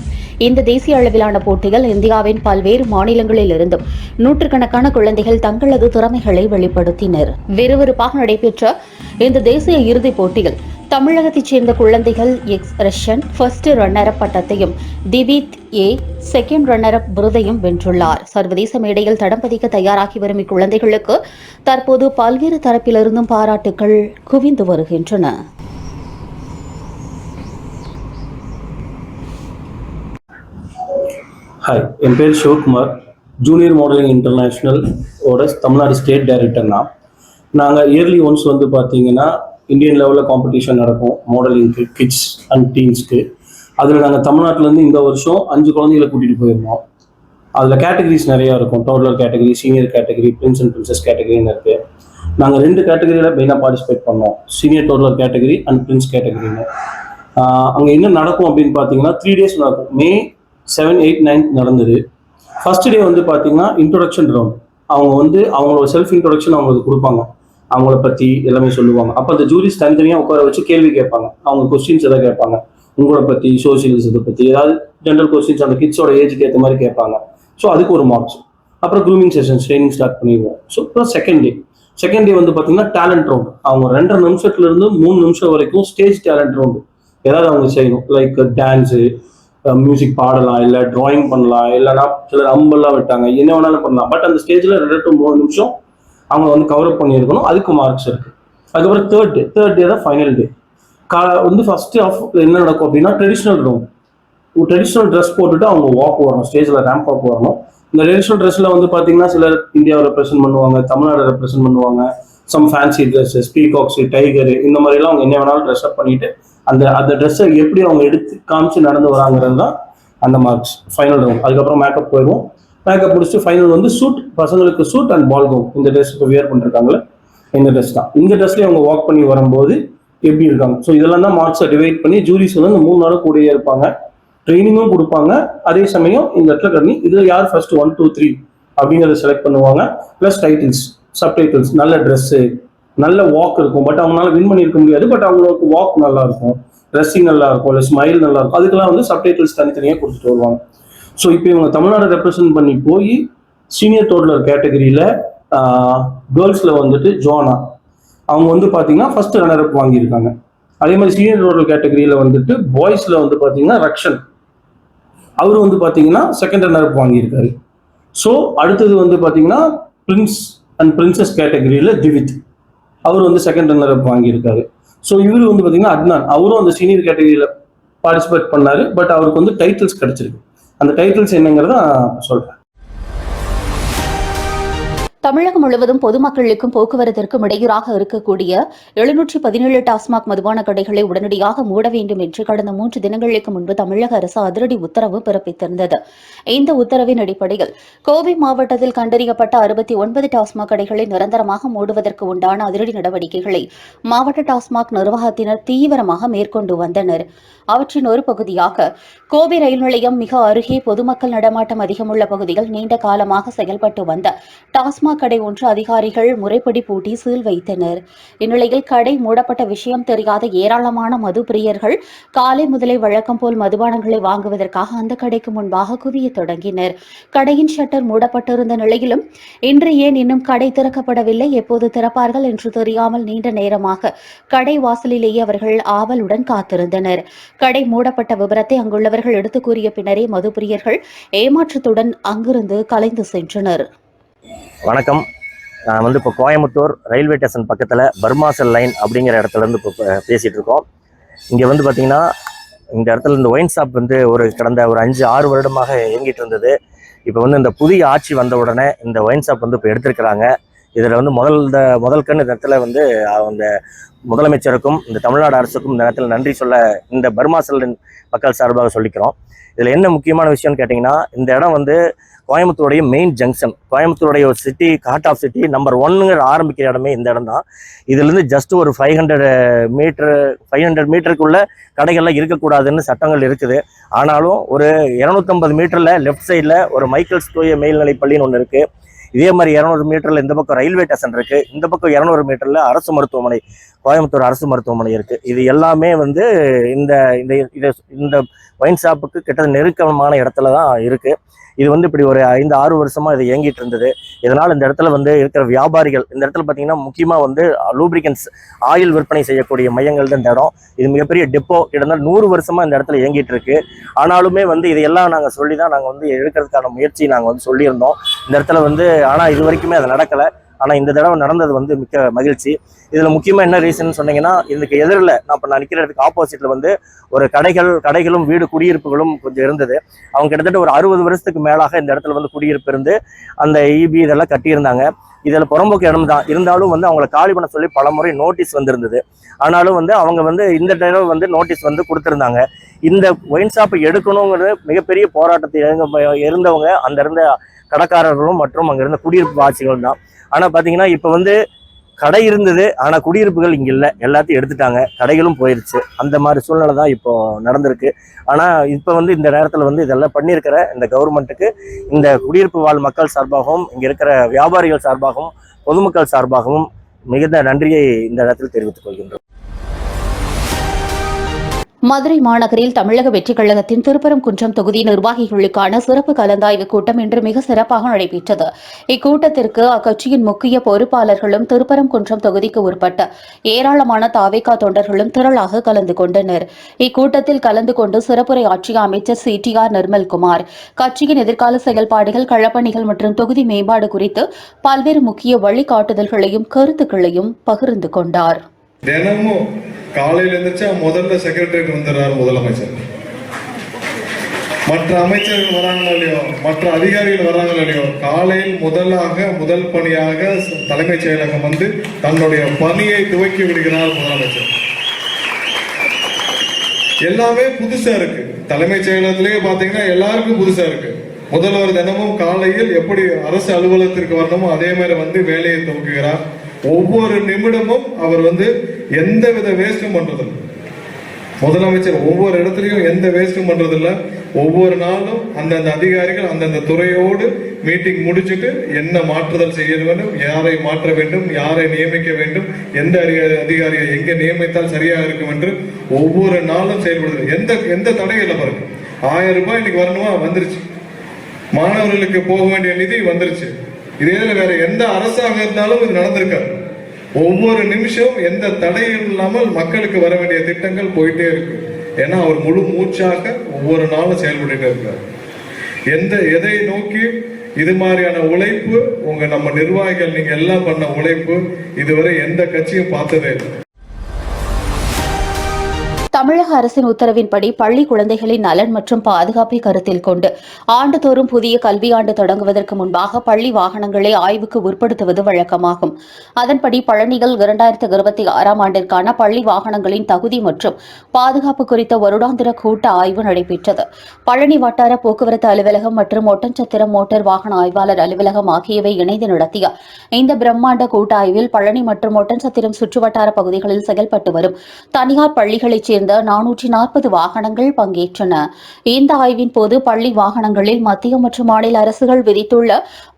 B: இந்த தேசிய அளவிலான போட்டிகள் இந்தியாவின் பல்வேறு மாநிலங்களில் இருந்தும் நூற்றுக்கணக்கான குழந்தைகள் தங்களது திறமைகளை வெளிப்படுத்தினர். விறுவிறுப்பாக நடைபெற்ற இந்த தேசிய இறுதிப் போட்டியில் தமிழகத்தைச் சேர்ந்த குழந்தைகள் எக்ஸ் ரஷன் ஃபர்ஸ்ட் ரன்னர் அப் பட்டத்தையும் Divith A second runner up விருதையும் வென்றுள்ளார். சர்வதேச மேடையில் தடம் பதிக்க தயாராகி வரும் இக்குழந்தைகளுக்கு தற்போது பல்வேறு தரப்பிலிருந்தும் பாராட்டுகள் குவிந்து வருகின்றன.
I: ஹாய், என் பேர் Sivakumar. Junior modelling international Tamil Nadu state டைரக்டர்னா. நாங்கள் இயர்லி ஒன்ஸ் வந்து பார்த்தீங்கன்னா இந்தியன் லெவலில் காம்படிஷன் நடக்கும் மாடலிங்க்கு, கிட்ஸ் அண்ட் டீன்ஸ்க்கு. அதில் நாங்கள் தமிழ்நாட்டிலேருந்து இந்த வருஷம் 5 குழந்தைகளை கூட்டிகிட்டு போயிருந்தோம். அதில் கேட்டகரிஸ் நிறையா இருக்கும். Toddler category, senior category, prince and princess கேட்டகரின்னு இருக்குது. நாங்கள் 2 கேட்டகரியில் மெயினாக பார்ட்டிசிபேட் பண்ணோம். Senior toddler category and prince கேட்டகரின்னு. அங்கே என்ன நடக்கும் அப்படின்னு பார்த்தீங்கன்னா 3 days நடக்கும். May 7, 8, 9 நடந்தது. ஃபர்ஸ்ட் டே வந்து பார்த்தீங்கன்னா இன்ட்ரோடக்ஷன் ரவுண்ட். அவங்க வந்து அவங்களோட செல்ஃப் இன்ட்ரோடக்ஷன் அவங்களுக்கு கொடுப்பாங்க. அவங்கள பற்றி எல்லாமே சொல்லுவாங்க. அப்போ அந்த ஜூரிஸ் தனித்தனியாக உட்கார வச்சு கேள்வி கேட்பாங்க. அவங்க கொஸ்டின்ஸ் எதாவது கேட்பாங்க. உங்களை பற்றி, சோசியல்ஸ் இதை பற்றி ஏதாவது ஜென்ரல் கொஸ்டின்ஸ் அந்த கிட்ஸோட ஏஜுக்கு ஏற்ற மாதிரி கேட்பாங்க. ஸோ அதுக்கு ஒரு மார்க்ஸ். அப்புறம் க்ரூமிங் செஷன்ஸ் ட்ரைனிங் ஸ்டார்ட் பண்ணிடுவோம். ஸோ அப்புறம் செகண்ட் டே வந்து பார்த்தீங்கன்னா டேலண்ட் ரவுண்ட். அவங்க 2.5 நிமிஷத்துலேருந்து 3 நிமிஷம் வரைக்கும் ஸ்டேஜ் டேலண்ட் ரவுண்டு ஏதாவது அவங்க செய்யணும். லைக் டான்ஸு, மியூசிக் பாடலாம், இல்லை டிராயிங் பண்ணலாம், இல்லைனா சிலர் அம்பெல்லாம் விட்டாங்க, என்ன வேணாலும் பண்ணலாம். பட் அந்த ஸ்டேஜில் 2 to 3 நிமிஷம் அவங்க வந்து கவரப் பண்ணியிருக்கணும். அதுக்கு மார்க்ஸ் இருக்குது. அதுக்கப்புறம் தேர்ட் டே தான் ஃபைனல் டே. வந்து ஃபர்ஸ்ட் ஆஃப் என்ன நடக்கும் அப்படின்னா ட்ரெடிஷ்னல் ரவுண்ட். ட்ரெடிஷ்னல் ட்ரெஸ் போட்டுட்டு அவங்க வாக் வரணும், ஸ்டேஜில் ரேம்ப் வாக் வரணும். இந்த ட்ரெடிஷ்னல் ட்ரெஸ்ஸில் வந்து பார்த்தீங்கன்னா சிலர் இந்தியாவை ரெப்ரசென்ட் பண்ணுவாங்க, தமிழ்நாடு ரெப்ரசென்ட் பண்ணுவாங்க, சம் ஃபேன்சி ட்ரெஸ்ஸஸ், பீகாக்ஸு, டைகரு, இந்த மாதிரிலாம் அவங்க என்ன வேணாலும் ட்ரெஸ் அப் பண்ணிட்டு அந்த ட்ரெஸ்ஸை எப்படி அவங்க எடுத்து காமிச்சு நடந்து வராங்கிறது தான் அந்த மார்க்ஸ். Final round. அதுக்கப்புறம் மேக்கப் போயிடுவோம். மேக்கப் முடிச்சுட்டு ஃபைனல் வந்து சூட், பசங்களுக்கு சூட் அண்ட் பால் கவுன். இந்த ட்ரெஸ் இப்போ வியர் பண்ணிருக்காங்களே இந்த ட்ரெஸ் தான். இந்த ட்ரெஸ்லேயே அவங்க வாக் பண்ணி வரும்போது எப்படி இருக்காங்க. ஸோ இதெல்லாம் தான் மார்க்ஸை டிவைட் பண்ணி ஜூரிஸ் வந்து இந்த 3 நாளும் கூடயே இருப்பாங்க. ட்ரைனிங்கும் கொடுப்பாங்க. அதே சமயம் இந்த இடத்துல கண்ணி இதில் யார் ஃபர்ஸ்ட் 1, 2, 3 அப்படிங்கிறத செலக்ட் பண்ணுவாங்க. ப்ளஸ் டைட்டில்ஸ், சப்டைட்டில்ஸ், நல்ல ட்ரெஸ்ஸு, நல்ல வாக் இருக்கும். பட் அவங்களால வின் பண்ணியிருக்க முடியாது. பட் அவங்களுக்கு வாக் நல்லா இருக்கும், ட்ரெஸ்ஸிங் நல்லா இருக்கும், இல்லை ஸ்மைல் நல்லா இருக்கும். அதுக்கெல்லாம் வந்து சப்டைட்டில்ஸ் தனித்தனியாக கொடுத்துட்டு வருவாங்க. ஸோ இப்போ இவங்க தமிழ்நாடு ரெப்ரசென்ட் பண்ணி போய் சீனியர் டோட்டலர் கேட்டகரியில் கேர்ள்ஸில் வந்துட்டு ஜோனா அவங்க வந்து பார்த்தீங்கன்னா ஃபர்ஸ்ட் ரன்னர் அப் வாங்கியிருக்காங்க. அதே மாதிரி சீனியர் டோட்டல் கேட்டகரியில் வந்துட்டு பாய்ஸில் வந்து பார்த்தீங்கன்னா ரக்ஷன் அவர் வந்து பார்த்தீங்கன்னா செகண்ட் ரன்னர் அப் வாங்கியிருக்காரு. ஸோ அடுத்தது வந்து பார்த்தீங்கன்னா பிரின்ஸ் அண்ட் பிரின்சஸ் கேட்டகரியில் திவித் அவர் வந்து செகண்ட் ரன்னர் அப் வாங்கியிருக்காரு. ஸோ இவர் வந்து பார்த்தீங்கன்னா அட்னான் அவரும் அந்த சீனியர் கேட்டகரியில் பார்ட்டிசிபேட் பண்ணாரு. பட் அவருக்கு வந்து டைட்டில்ஸ் கிடைச்சிருக்கு. அந்த டைட்டில்ஸ் என்னங்கிறத சொல்றேன்.
B: தமிழகம் முழுவதும் பொதுமக்களுக்கும் போக்குவரத்திற்கும் இடையூறாக இருக்கக்கூடிய 717 டாஸ்மாக் மதுபான கடைகளை உடனடியாக மூட வேண்டும் என்று கடந்த 3 தினங்களுக்கு முன்பு தமிழக அரசு அதிரடி உத்தரவு பிறப்பித்திருந்தது. இந்த உத்தரவின் அடிப்படையில் கோவை மாவட்டத்தில் கண்டறியப்பட்ட 69 டாஸ்மாக் கடைகளை நிரந்தரமாக மூடுவதற்கு உண்டான அதிரடி நடவடிக்கைகளை மாவட்ட டாஸ்மாக் நிர்வாகத்தினர் தீவிரமாக மேற்கொண்டு வந்தனர். அவற்றின் ஒரு பகுதியாக கோவை ரயில் நிலையம் மிக அருகே பொதுமக்கள் நடமாட்டம் அதிகமுள்ள பகுதிகள் நீண்ட காலமாக செயல்பட்டு வந்த டாஸ்மாக் கடை ஒன்று அதிகாரிகள் முறைப்படி பூட்டி சீல் வைத்தனர். இந்நிலையில் கடை மூடப்பட்ட விஷயம் தெரியாத ஏராளமான மது பிரியர்கள் காலை முதலே வழக்கம் போல் மதுபானங்களை வாங்குவதற்காக அந்த கடைக்கு முன்பாக குவிய தொடங்கினர். கடையின் ஷட்டர் மூடப்பட்டிருந்த நிலையிலும் இன்று ஏன் இன்னும் கடை திறக்கப்படவில்லை, எப்போது திறப்பார்கள் என்று தெரியாமல் நீண்ட நேரமாக கடை வாசலிலேயே அவர்கள் ஆவலுடன் காத்திருந்தனர். கடை மூடப்பட்ட விவரத்தை அங்குள்ளவர்கள் எடுத்துக் கூறிய பின்னரே மது பிரியர்கள் ஏமாற்றத்துடன் அங்கிருந்து கலைந்து சென்றனர்.
J: வணக்கம். நான் இப்போ கோயம்புத்தூர் ரயில்வே ஸ்டேஷன் பக்கத்தில் பர்மாசல் லைன் அப்படிங்கிற இடத்துலேருந்து இப்போ பேசிகிட்டு இருக்கோம். இங்கே பார்த்தீங்கன்னா இந்த இடத்துல இந்த ஒயின் ஷாப் கடந்த ஒரு 5-6 வருடமாக இயங்கிட்டு இருந்தது. இப்போ இந்த புதிய ஆட்சி வந்த உடனே இந்த ஒயின் ஷாப் இப்போ எடுத்திருக்கிறாங்க. இதில் முதல் கண் இந்த இடத்துல அந்த முதலமைச்சருக்கும் இந்த தமிழ்நாடு அரசுக்கும் இந்த இடத்துல நன்றி சொல்ல இந்த பர்மாசல் மக்கள் சார்பாக சொல்லிக்கிறோம். இதில் என்ன முக்கியமான விஷயம்னு கேட்டிங்கன்னா, இந்த இடம் கோயம்புத்தூருடைய மெயின் ஜங்ஷன், கோயம்புத்தூருடைய ஒரு city, heart of city number 1 ஆரம்பிக்கிற இடமே இந்த இடம் தான். இதுலேருந்து ஜஸ்ட் ஒரு 500 மீட்டருக்குள்ள கடைகள்லாம் இருக்கக்கூடாதுன்னு சட்டங்கள் இருக்குது. ஆனாலும் ஒரு 250 மீட்டரில் லெஃப்ட் சைடில் ஒரு மைக்கேல்ஸ் தூய மேல்நிலைப் பள்ளின்னு ஒன்று இருக்குது. இதே மாதிரி 200 மீட்டரில் இந்த பக்கம் ரயில்வே ஸ்டேஷன் இருக்குது. இந்த பக்கம் 200 மீட்டரில் அரசு மருத்துவமனை, கோயம்புத்தூர் அரசு மருத்துவமனை இருக்குது. இது எல்லாமே இந்த ஒயின் ஷாப்புக்கு கிட்ட நெருக்கமான இடத்துல தான் இருக்குது. இது இப்படி ஒரு 5-6 வருஷமா இது இயங்கிட்டு இருந்தது. இதனால் இந்த இடத்துல இருக்கிற வியாபாரிகள், இந்த இடத்துல பார்த்தீங்கன்னா முக்கியமாக லூப்ரிகன்ஸ் ஆயில் விற்பனை செய்யக்கூடிய மையங்கள் தான் இந்த இடம். இது மிகப்பெரிய டெப்போ, கிட்டத்தட்ட 100 வருஷமா இந்த இடத்துல இயங்கிட்டு இருக்கு. ஆனாலுமே இதையெல்லாம் நாங்கள் சொல்லி தான் நாங்கள் எடுக்கிறதுக்கான முயற்சி நாங்கள் சொல்லியிருந்தோம் இந்த இடத்துல. ஆனால் இது வரைக்குமே அது நடக்கலை. ஆனால் இந்த தடவை நடந்தது மிக்க மகிழ்ச்சி. இதில் முக்கியமாக என்ன ரீசன் சொன்னீங்கன்னா, இதுக்கு எதிரில் நான் நிற்கிறதுக்கு ஆப்போசிட்டில் ஒரு கடைகளும் வீடு குடியிருப்புகளும் கொஞ்சம் இருந்தது. அவங்க கிட்டத்தட்ட ஒரு 60 வருஷத்துக்கு மேலாக இந்த இடத்துல குடியிருப்பு இருந்து அந்த ஈபி இதெல்லாம் கட்டியிருந்தாங்க. இதில் புறம்போக்கு இடம் தான் இருந்தாலும் அவங்களை காலி பண்ண சொல்லி பல முறை நோட்டீஸ் வந்திருந்தது. ஆனாலும் அவங்க இந்த தடவை நோட்டீஸ் கொடுத்துருந்தாங்க. இந்த ஒயின் ஷாப்பை எடுக்கணுங்கிறது மிகப்பெரிய போராட்டத்தை இருந்தவங்க அந்த இருந்த கடைக்காரர்களும் மற்றும் அங்கே இருந்த குடியிருப்பு வாசிகள் தான். ஆனால் பார்த்தீங்கன்னா இப்போ கடை இருந்தது, ஆனால் குடியிருப்புகள் இங்கே இல்லை, எல்லாத்தையும் எடுத்துட்டாங்க, கடைகளும் போயிடுச்சு. அந்த மாதிரி சூழ்நிலை தான் இப்போ நடந்திருக்கு. ஆனால் இப்போ இந்த நேரத்தில் இதெல்லாம் பண்ணியிருக்கிற இந்த கவர்மெண்ட்டுக்கு இந்த குடியிருப்பு வாழ் மக்கள் சார்பாகவும் இங்கே இருக்கிற வியாபாரிகள் சார்பாகவும் பொதுமக்கள் சார்பாகவும் மிகுந்த நன்றியை இந்த இடத்தில் தெரிவித்துக் கொள்கின்றோம்.
B: மதுரை மாநகரில் தமிழக வெற்றிக் கழகத்தின் திருப்பரங்குன்றம் தொகுதி நிர்வாகிகளுக்கான சிறப்பு கலந்தாய்வு கூட்டம் இன்று மிக சிறப்பாக நடைபெற்றது. இக்கூட்டத்திற்கு அக்கட்சியின் முக்கிய பொறுப்பாளர்களும் திருப்பரங்குன்றம் தொகுதிக்கு உட்பட்ட ஏராளமான தாவேகா தொண்டர்களும் திரளாக கலந்து கொண்டனர். இக்கூட்டத்தில் கலந்து கொண்டு சிறப்புரை ஆற்றிய அமைச்சர் CTR நிர்மல்குமார் கட்சியின் எதிர்கால செயல்பாடுகள், களப்பணிகள் மற்றும் தொகுதி மேம்பாடு குறித்து பல்வேறு முக்கிய வழிகாட்டுதல்களையும் கருத்துக்களையும் பகிர்ந்து கொண்டார்.
H: தினமும் காலையில் எழுந்திரிச்சா முதல்ல செக்ரட்டரியேட் வந்துடுறாரு முதலமைச்சர். மற்ற அமைச்சர்கள் வராங்களோ இல்லையோ, மற்ற அதிகாரிகள் வராங்களோ இல்லையோ, காலையில் முதல் பணியாக தலைமைச் செயலகம் தன்னுடைய பணியை துவக்கி விடுகிறார் முதலமைச்சர். எல்லாமே புதுசா இருக்கு. தலைமைச் செயலகத்திலேயே பாத்தீங்கன்னா எல்லாருக்கும் புதுசா இருக்கு. முதல்வர் தினமும் காலையில் எப்படி அரசு அலுவலகத்திற்கு வரணுமோ அதே மாதிரி வேலையை துவக்குகிறார். ஒவ்வொரு நிமிடமும் அவர் எந்தவித வேஸ்டும் பண்றதில்லை. முதலமைச்சர் ஒவ்வொரு இடத்துலையும் எந்த வேஸ்டும் பண்றதில்லை. ஒவ்வொரு நாளும் அந்தந்த அதிகாரிகள் அந்தந்த துறையோடு மீட்டிங் முடிச்சுட்டு என்ன மாற்றுதல் செய்ய வேண்டும், யாரை மாற்ற வேண்டும், யாரை நியமிக்க வேண்டும், எந்த அதிகாரியை எங்க நியமித்தால் சரியாக இருக்கும் என்று ஒவ்வொரு நாளும் செயல்படுது. எந்த தடையும் இல்லை பாருங்க. 1000 ரூபாய் இன்னைக்கு வரணுமா, வந்துருச்சு. மாணவர்களுக்கு போக வேண்டிய நிதி வந்துருச்சு. இதே வேற எந்த அரசாங்கம் இருந்தாலும் இது நடந்திருக்காரு. ஒவ்வொரு நிமிஷம் எந்த தடையும் இல்லாமல் மக்களுக்கு வர வேண்டிய திட்டங்கள் போயிட்டே இருக்கு. ஏன்னா அவர் முழு மூச்சாக ஒவ்வொரு நாளும் செயல்பட்டு இருக்காரு. எதை நோக்கி இது மாதிரியான உழைப்பு நம்ம நிர்வாகிகள் நீங்க எல்லாம் பண்ண உழைப்பு இதுவரை எந்த கட்சியும் பார்த்ததே இல்லை.
B: தமிழக அரசின் உத்தரவின்படி பள்ளி குழந்தைகளின் நலன் மற்றும் பாதுகாப்பை கருத்தில் கொண்டு ஆண்டுதோறும் புதிய கல்வியாண்டு தொடங்குவதற்கு முன்பாக பள்ளி வாகனங்களை ஆய்வுக்கு உட்படுத்துவது வழக்கமாகும். அதன்படி பழனியில் 2026ஆம் ஆண்டிற்கான பள்ளி வாகனங்களின் தகுதி மற்றும் பாதுகாப்பு குறித்த வருடாந்திர கூட்ட ஆய்வு நடைபெற்றது. பழனி வட்டார போக்குவரத்து அலுவலகம் மற்றும் ஒட்டன்சத்திரம் மோட்டார் வாகன ஆய்வாளர் அலுவலகம் ஆகியவை இணைந்து நடத்திய இந்த பிரம்மாண்ட கூட்ட ஆய்வில் பழனி மற்றும் ஒட்டன்சத்திரம் சுற்றுவட்டார பகுதிகளில் செயல்பட்டு வரும் தனியார் பள்ளிகளைச் சேர்ந்த சேர்ந்த 440 வாகனங்கள் பங்கேற்றன. இந்த ஆய்வின் போது பள்ளி வாகனங்களில் மத்திய மற்றும் மாநில அரசுகள் விதித்துள்ள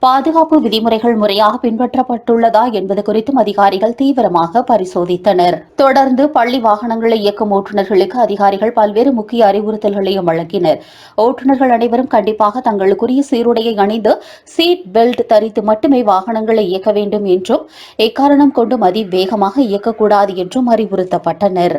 B: பாதுகாப்பு விதிமுறைகள் முறையாக பின்பற்றப்பட்டுள்ளதா என்பது குறித்தும் அதிகாரிகள் தீவிரமாக பரிசோதித்தனர். தொடர்ந்து பள்ளி வாகனங்களை இயக்கும் ஓட்டுநர்களுக்கு அதிகாரிகள் பல்வேறு முக்கிய அறிவுறுத்தல்களையும் வழங்கினர். ஓட்டுநர்கள் அனைவரும் கண்டிப்பாக தங்களுக்குரிய சீருடையை அணிந்து சீட் பெல்ட் தரித்து மட்டுமே வாகனங்களை இயக்க வேண்டும் என்றும் எக்காரணம் கொண்டும் அதிவேகமாக இயக்கக்கூடாது என்றும் அறிவுறுத்தப்பட்டனர்.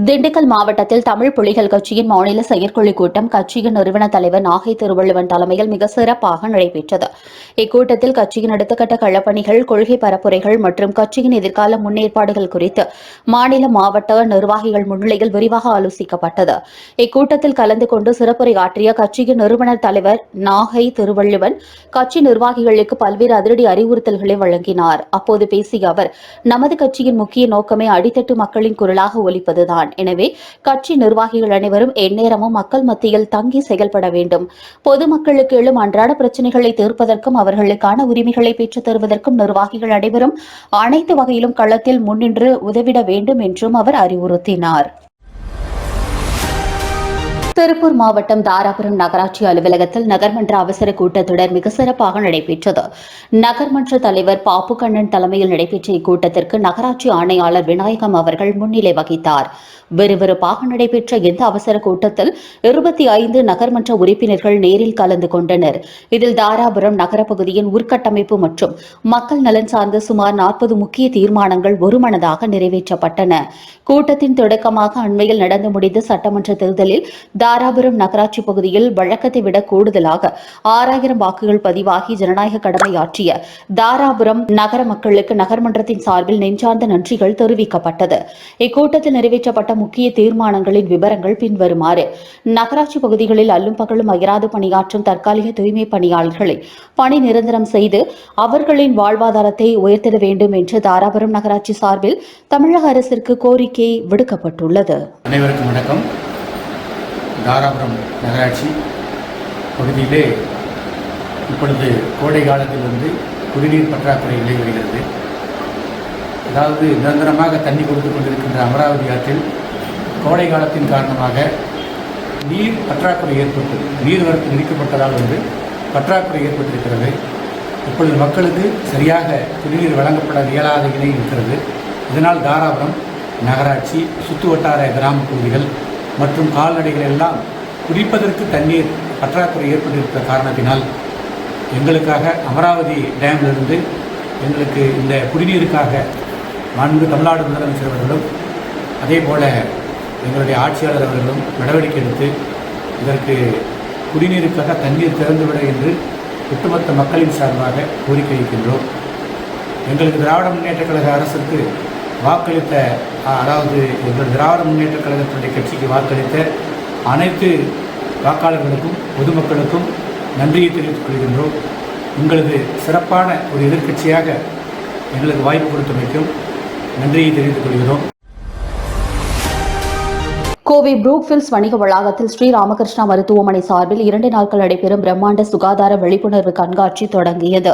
B: திண்டுக்கல் மாவட்டத்தில் தமிழ் புலிகள் கட்சியின் மாநில செயற்குழு கூட்டம் கட்சியின் நிறுவன தலைவர் நாகை திருவள்ளுவன் தலைமையில் மிக சிறப்பாக நடைபெற்றது. இக்கூட்டத்தில் கட்சியின் அடுத்த கட்ட களப்பணிகள், கொள்கை பரப்புரைகள் மற்றும் கட்சியின் எதிர்கால முன்னேற்பாடுகள் குறித்து மாநில மாவட்ட நிர்வாகிகள் முன்னிலையில் விரிவாக ஆலோசிக்கப்பட்டது. இக்கூட்டத்தில் கலந்து கொண்டு சிறப்புரை ஆற்றிய கட்சியின் நிறுவனர் தலைவர் நாகை திருவள்ளுவன் கட்சி நிர்வாகிகளுக்கு பல்வேறு அதிரடி அறிவுறுத்தல்களை வழங்கினார். அப்போது பேசிய அவர், நமது கட்சியின் முக்கிய நோக்கமே அடித்தட்டு மக்களின் குரலாக ஒலிப்பதுதான். எனவே கட்சி நிர்வாகிகள் அனைவரும் எந்நேரமும் மக்கள் மத்தியில் தங்கி செயல்பட வேண்டும். பொதுமக்களுக்கு எழும் அன்றாட பிரச்சினைகளை தீர்ப்பதற்கும் அவர்களுக்கான உரிமைகளை பெற்றுத் தருவதற்கும் நிர்வாகிகள் அனைவரும் அனைத்து வகையிலும் களத்தில் முன்னின்று உதவிட வேண்டும் என்றும் அவர் அறிவுறுத்தினார். திருப்பூர் மாவட்டம் தாராபுரம் நகராட்சி அலுவலகத்தில் நகர்மன்ற அவசர கூட்டத்தொடர் மிக சிறப்பாக நடைபெற்றது. நகர்மன்ற தலைவர் பாப்புக்கண்ணன் தலைமையில் நடைபெற்ற இக்கூட்டத்திற்கு நகராட்சி ஆணையாளர் விநாயகம் அவர்கள் முன்னிலை வகித்தார். விறுவிறுப்பாக நடைபெற்ற இந்த அவசர கூட்டத்தில் 25 நகர்மன்ற உறுப்பினர்கள் நேரில் கலந்து கொண்டனர். இதில் தாராபுரம் நகரப்பகுதியின் உட்கட்டமைப்பு மற்றும் மக்கள் நலன் சார்ந்த சுமார் 40 முக்கிய தீர்மானங்கள் ஒருமனதாக நிறைவேற்றப்பட்டன. கூட்டத்தின் தொடக்கமாக அண்மையில் நடந்து முடிந்த சட்டமன்ற தேர்தலில் தாராபுரம் நகராட்சி பகுதியில் வழக்கத்தை விட கூடுதலாக 6000 வாக்குகள் பதிவாகி ஜனநாயக கடமையாற்றிய தாராபுரம் நகர மக்களுக்கு நகர்மன்றத்தின் சார்பில் நெஞ்சார்ந்த நன்றிகள் தெரிவிக்கப்பட்டது. இக்கூட்டத்தில் நிறைவேற்றப்பட்ட முக்கிய தீர்மானங்களின் விவரங்கள் பின்வருமாறு: நகராட்சி பகுதிகளில் அல்லும் பகலும் அயராது பணியாற்றும் தற்காலிக தூய்மை பணியாளர்களை பணி நிரந்தரம் செய்து அவர்களின் வாழ்வாதாரத்தை உயர்த்திட வேண்டும் என்று தாராபுரம் நகராட்சி சார்பில் தமிழக அரசிற்கு கோரிக்கை விடுக்கப்பட்டுள்ளது.
K: அனைவருக்கும் வணக்கம். தாராபுரம் நகராட்சி பகுதியிலே இப்பொழுது கோடை காலத்தில் குடிநீர் பற்றாக்குறை நிலை வருகிறது. அதாவது நிரந்தரமாக தண்ணி கொடுத்து கொண்டிருக்கின்ற அமராவதி ஆற்றில் கோடை காலத்தின் காரணமாக நீர் பற்றாக்குறை ஏற்பட்டு நீர்வரத்து நிறுத்தப்பட்டதால் பற்றாக்குறை ஏற்பட்டிருக்கிறது. இப்பொழுது மக்களுக்கு சரியாக குடிநீர் வழங்கப்பட இயலாத நிலை இருக்கிறது. இதனால் தாராபுரம் நகராட்சி சுற்று வட்டார கிராம பகுதிகள் மற்றும் கால்நடைகள் எல்லாம் குடிப்பதற்கு தண்ணீர் பற்றாக்குறை ஏற்பட்டிருக்கிற காரணத்தினால் எங்களுக்காக அமராவதி டேமிலிருந்து எங்களுக்கு இந்த குடிநீருக்காக மாண்புமிகு தமிழ்நாடு முதலமைச்சர் அவர்களும் அதே போல் எங்களுடைய ஆட்சியாளர் அவர்களும் நடவடிக்கை எடுத்து இதற்கு குடிநீருக்காக தண்ணீர் திறந்துவிட என்று ஒட்டுமொத்த மக்களின் சார்பாக கோரிக்கை வைக்கின்றோம். எங்களுக்கு திராவிட முன்னேற்றக் கழக அரசுக்கு வாக்களித்த, அதாவது எங்கள் திராவிட முன்னேற்றக் கழகத்தினுடைய கட்சிக்கு வாக்களித்த அனைத்து வாக்காளர்களுக்கும் பொதுமக்களுக்கும் நன்றியை தெரிவித்துக் கொள்கின்றோம். உங்களது சிறப்பான ஒரு எதிர்க்கட்சியாக எங்களுக்கு வாய்ப்பு கொடுத்தமைக்கும் நன்றியை தெரிவித்துக் கொள்கிறோம்.
B: கோவை புரூக்ஃபீல்ட்ஸ் வணிக வளாகத்தில் ஸ்ரீ ராமகிருஷ்ணா மருத்துவமனை சார்பில் 2 நாட்கள் நடைபெறும் பிரம்மாண்ட சுகாதார விழிப்புணர்வு கண்காட்சி தொடங்கியது.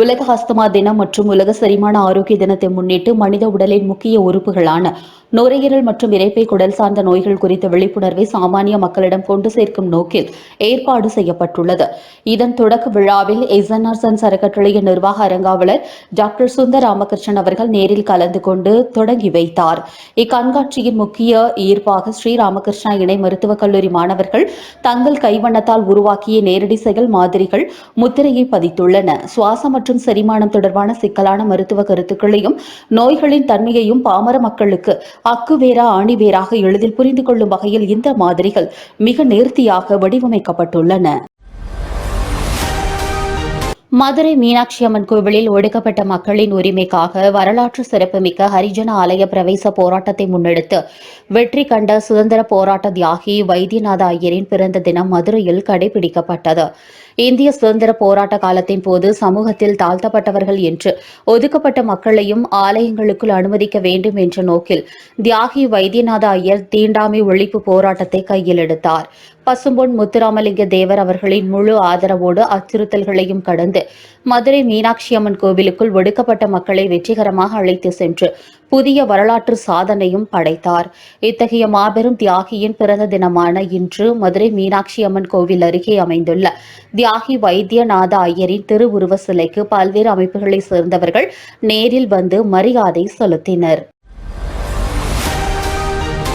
B: உலக அஸ்துமா தினம் மற்றும் உலக செரிமான ஆரோக்கிய தினத்தை முன்னிட்டு மனித உடலின் முக்கிய உறுப்புகளான நுரையீரல் மற்றும் இரைப்பை குடல் சார்ந்த நோய்கள் குறித்த விழிப்புணர்வை சாமானிய மக்களிடம் கொண்டு சேர்க்கும் நோக்கில் ஏற்பாடு செய்யப்பட்டுள்ளது. இதன் தொடக்க விழாவில் எஸ்என்ஆர் அறக்கட்டளையின் நிர்வாக அரங்காவலர் டாக்டர் சுந்தர் ராமகிருஷ்ணன் அவர்கள் நேரில் கலந்து கொண்டு தொடங்கி வைத்தார். இக்கண்காட்சியின் முக்கிய ஈர்ப்பாக ஸ்ரீ ராமகிருஷ்ணா இணை மருத்துவக் கல்லூரி மாணவர்கள் தங்கள் கைவண்ணத்தால் உருவாக்கிய நேரடி செயல் மாதிரிகள் முத்திரையை பதித்துள்ளன. சுவாசம் மற்றும் செரிமானம் தொடர்பான சிக்கலான மருத்துவ கருத்துக்களையும் நோய்களின் தன்மையையும் பாமர மக்களுக்கு அக்குவேரா ஆணிவேராக எளிதில் புரிந்து கொள்ளும் வகையில் இந்த மாதிரிகள் மிக நேர்த்தியாக வடிவமைக்கப்பட்டுள்ளன. மதுரை மீனாட்சி அம்மன் கோவிலில் ஒடுக்கப்பட்ட மக்களின் உரிமைக்காக வரலாற்று சிறப்புமிக்க ஹரிஜன ஆலய பிரவேச போராட்டத்தை முன்னெடுத்து வெற்றி கண்ட சுதந்திர போராட்ட தியாகி வைத்தியநாத ஐயரின் பிறந்த தினம் மதுரையில் கடைபிடிக்கப்பட்டது. இந்திய சுதந்திர போராட்ட காலத்தின் போது சமூகத்தில் தாழ்த்தப்பட்டவர்கள் என்று ஒதுக்கப்பட்ட மக்களையும் ஆலயங்களுக்குள் அனுமதிக்க வேண்டும் என்ற நோக்கில் தியாகி வைத்தியநாத ஐயர் தீண்டாமை ஒழிப்பு போராட்டத்தை கையில் எடுத்தார். பசும்பொன் முத்துராமலிங்க தேவர் அவர்களின் முழு ஆதரவோடு அச்சுறுத்தல்களையும் கடந்து மதுரை மீனாட்சி அம்மன் கோவிலுக்குள் ஒடுக்கப்பட்ட மக்களை வெற்றிகரமாக அழைத்து சென்று புதிய வரலாற்று சாதனையும் படைத்தார். இத்தகைய மாபெரும் தியாகியின் பிறந்த தினமான இன்று மதுரை மீனாட்சி அம்மன் கோவில் அருகே அமைந்துள்ள தியாகி வைத்தியநாத ஐயரின் திருவுருவ சிலைக்கு பல்வேறு அமைப்புகளைச் சேர்ந்தவர்கள் நேரில் வந்து மரியாதை செலுத்தினர்.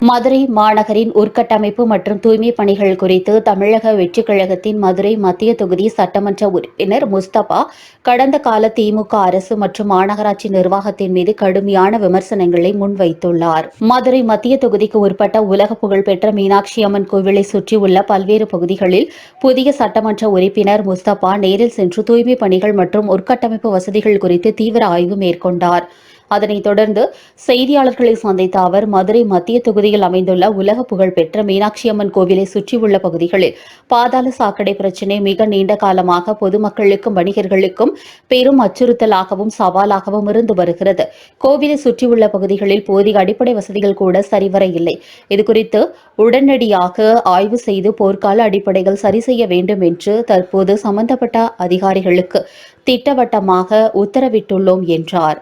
B: மதுரை மாநகரின் உட்கட்டமைப்பு மற்றும் தூய்மை பணிகள் குறித்து தமிழக வெற்றிக் கழகத்தின் மதுரை மத்திய தொகுதி சட்டமன்ற உறுப்பினர் முஸ்தபா கடந்த கால திமுக அரசு மற்றும் மாநகராட்சி நிர்வாகத்தின் மீது கடுமையான விமர்சனங்களை முன்வைத்துள்ளார். மதுரை மத்திய தொகுதிக்கு உட்பட்ட உலக புகழ்பெற்ற மீனாட்சி அம்மன் கோவிலை சுற்றியுள்ள பல்வேறு பகுதிகளில் புதிய சட்டமன்ற உறுப்பினர் முஸ்தபா நேரில் சென்று தூய்மை பணிகள் மற்றும் உட்கட்டமைப்பு வசதிகள் குறித்து தீவிர ஆய்வு மேற்கொண்டார். அதனைத் தொடர்ந்து செய்தியாளர்களை சந்தித்த அவர் மதுரை மத்திய தொகுதியில் அமைந்துள்ள உலக புகழ்பெற்ற மீனாட்சி அம்மன் கோவிலை சுற்றியுள்ள பகுதிகளில் பாதாள சாக்கடை பிரச்சினை மிக நீண்ட காலமாக பொதுமக்களுக்கும் வணிகர்களுக்கும் பெரும் அச்சுறுத்தலாகவும் சவாலாகவும் இருந்து வருகிறது. கோவிலை சுற்றியுள்ள பகுதிகளில் போதிய அடிப்படை வசதிகள் கூட சரிவர இல்லை. இதுகுறித்து உடனடியாக ஆய்வு செய்து போர்க்கால அடிப்படைகள் சரி செய்ய வேண்டும் என்று தற்போது சம்பந்தப்பட்ட அதிகாரிகளுக்கு திட்டவட்டமாக உத்தரவிட்டுள்ளோம் என்றார்.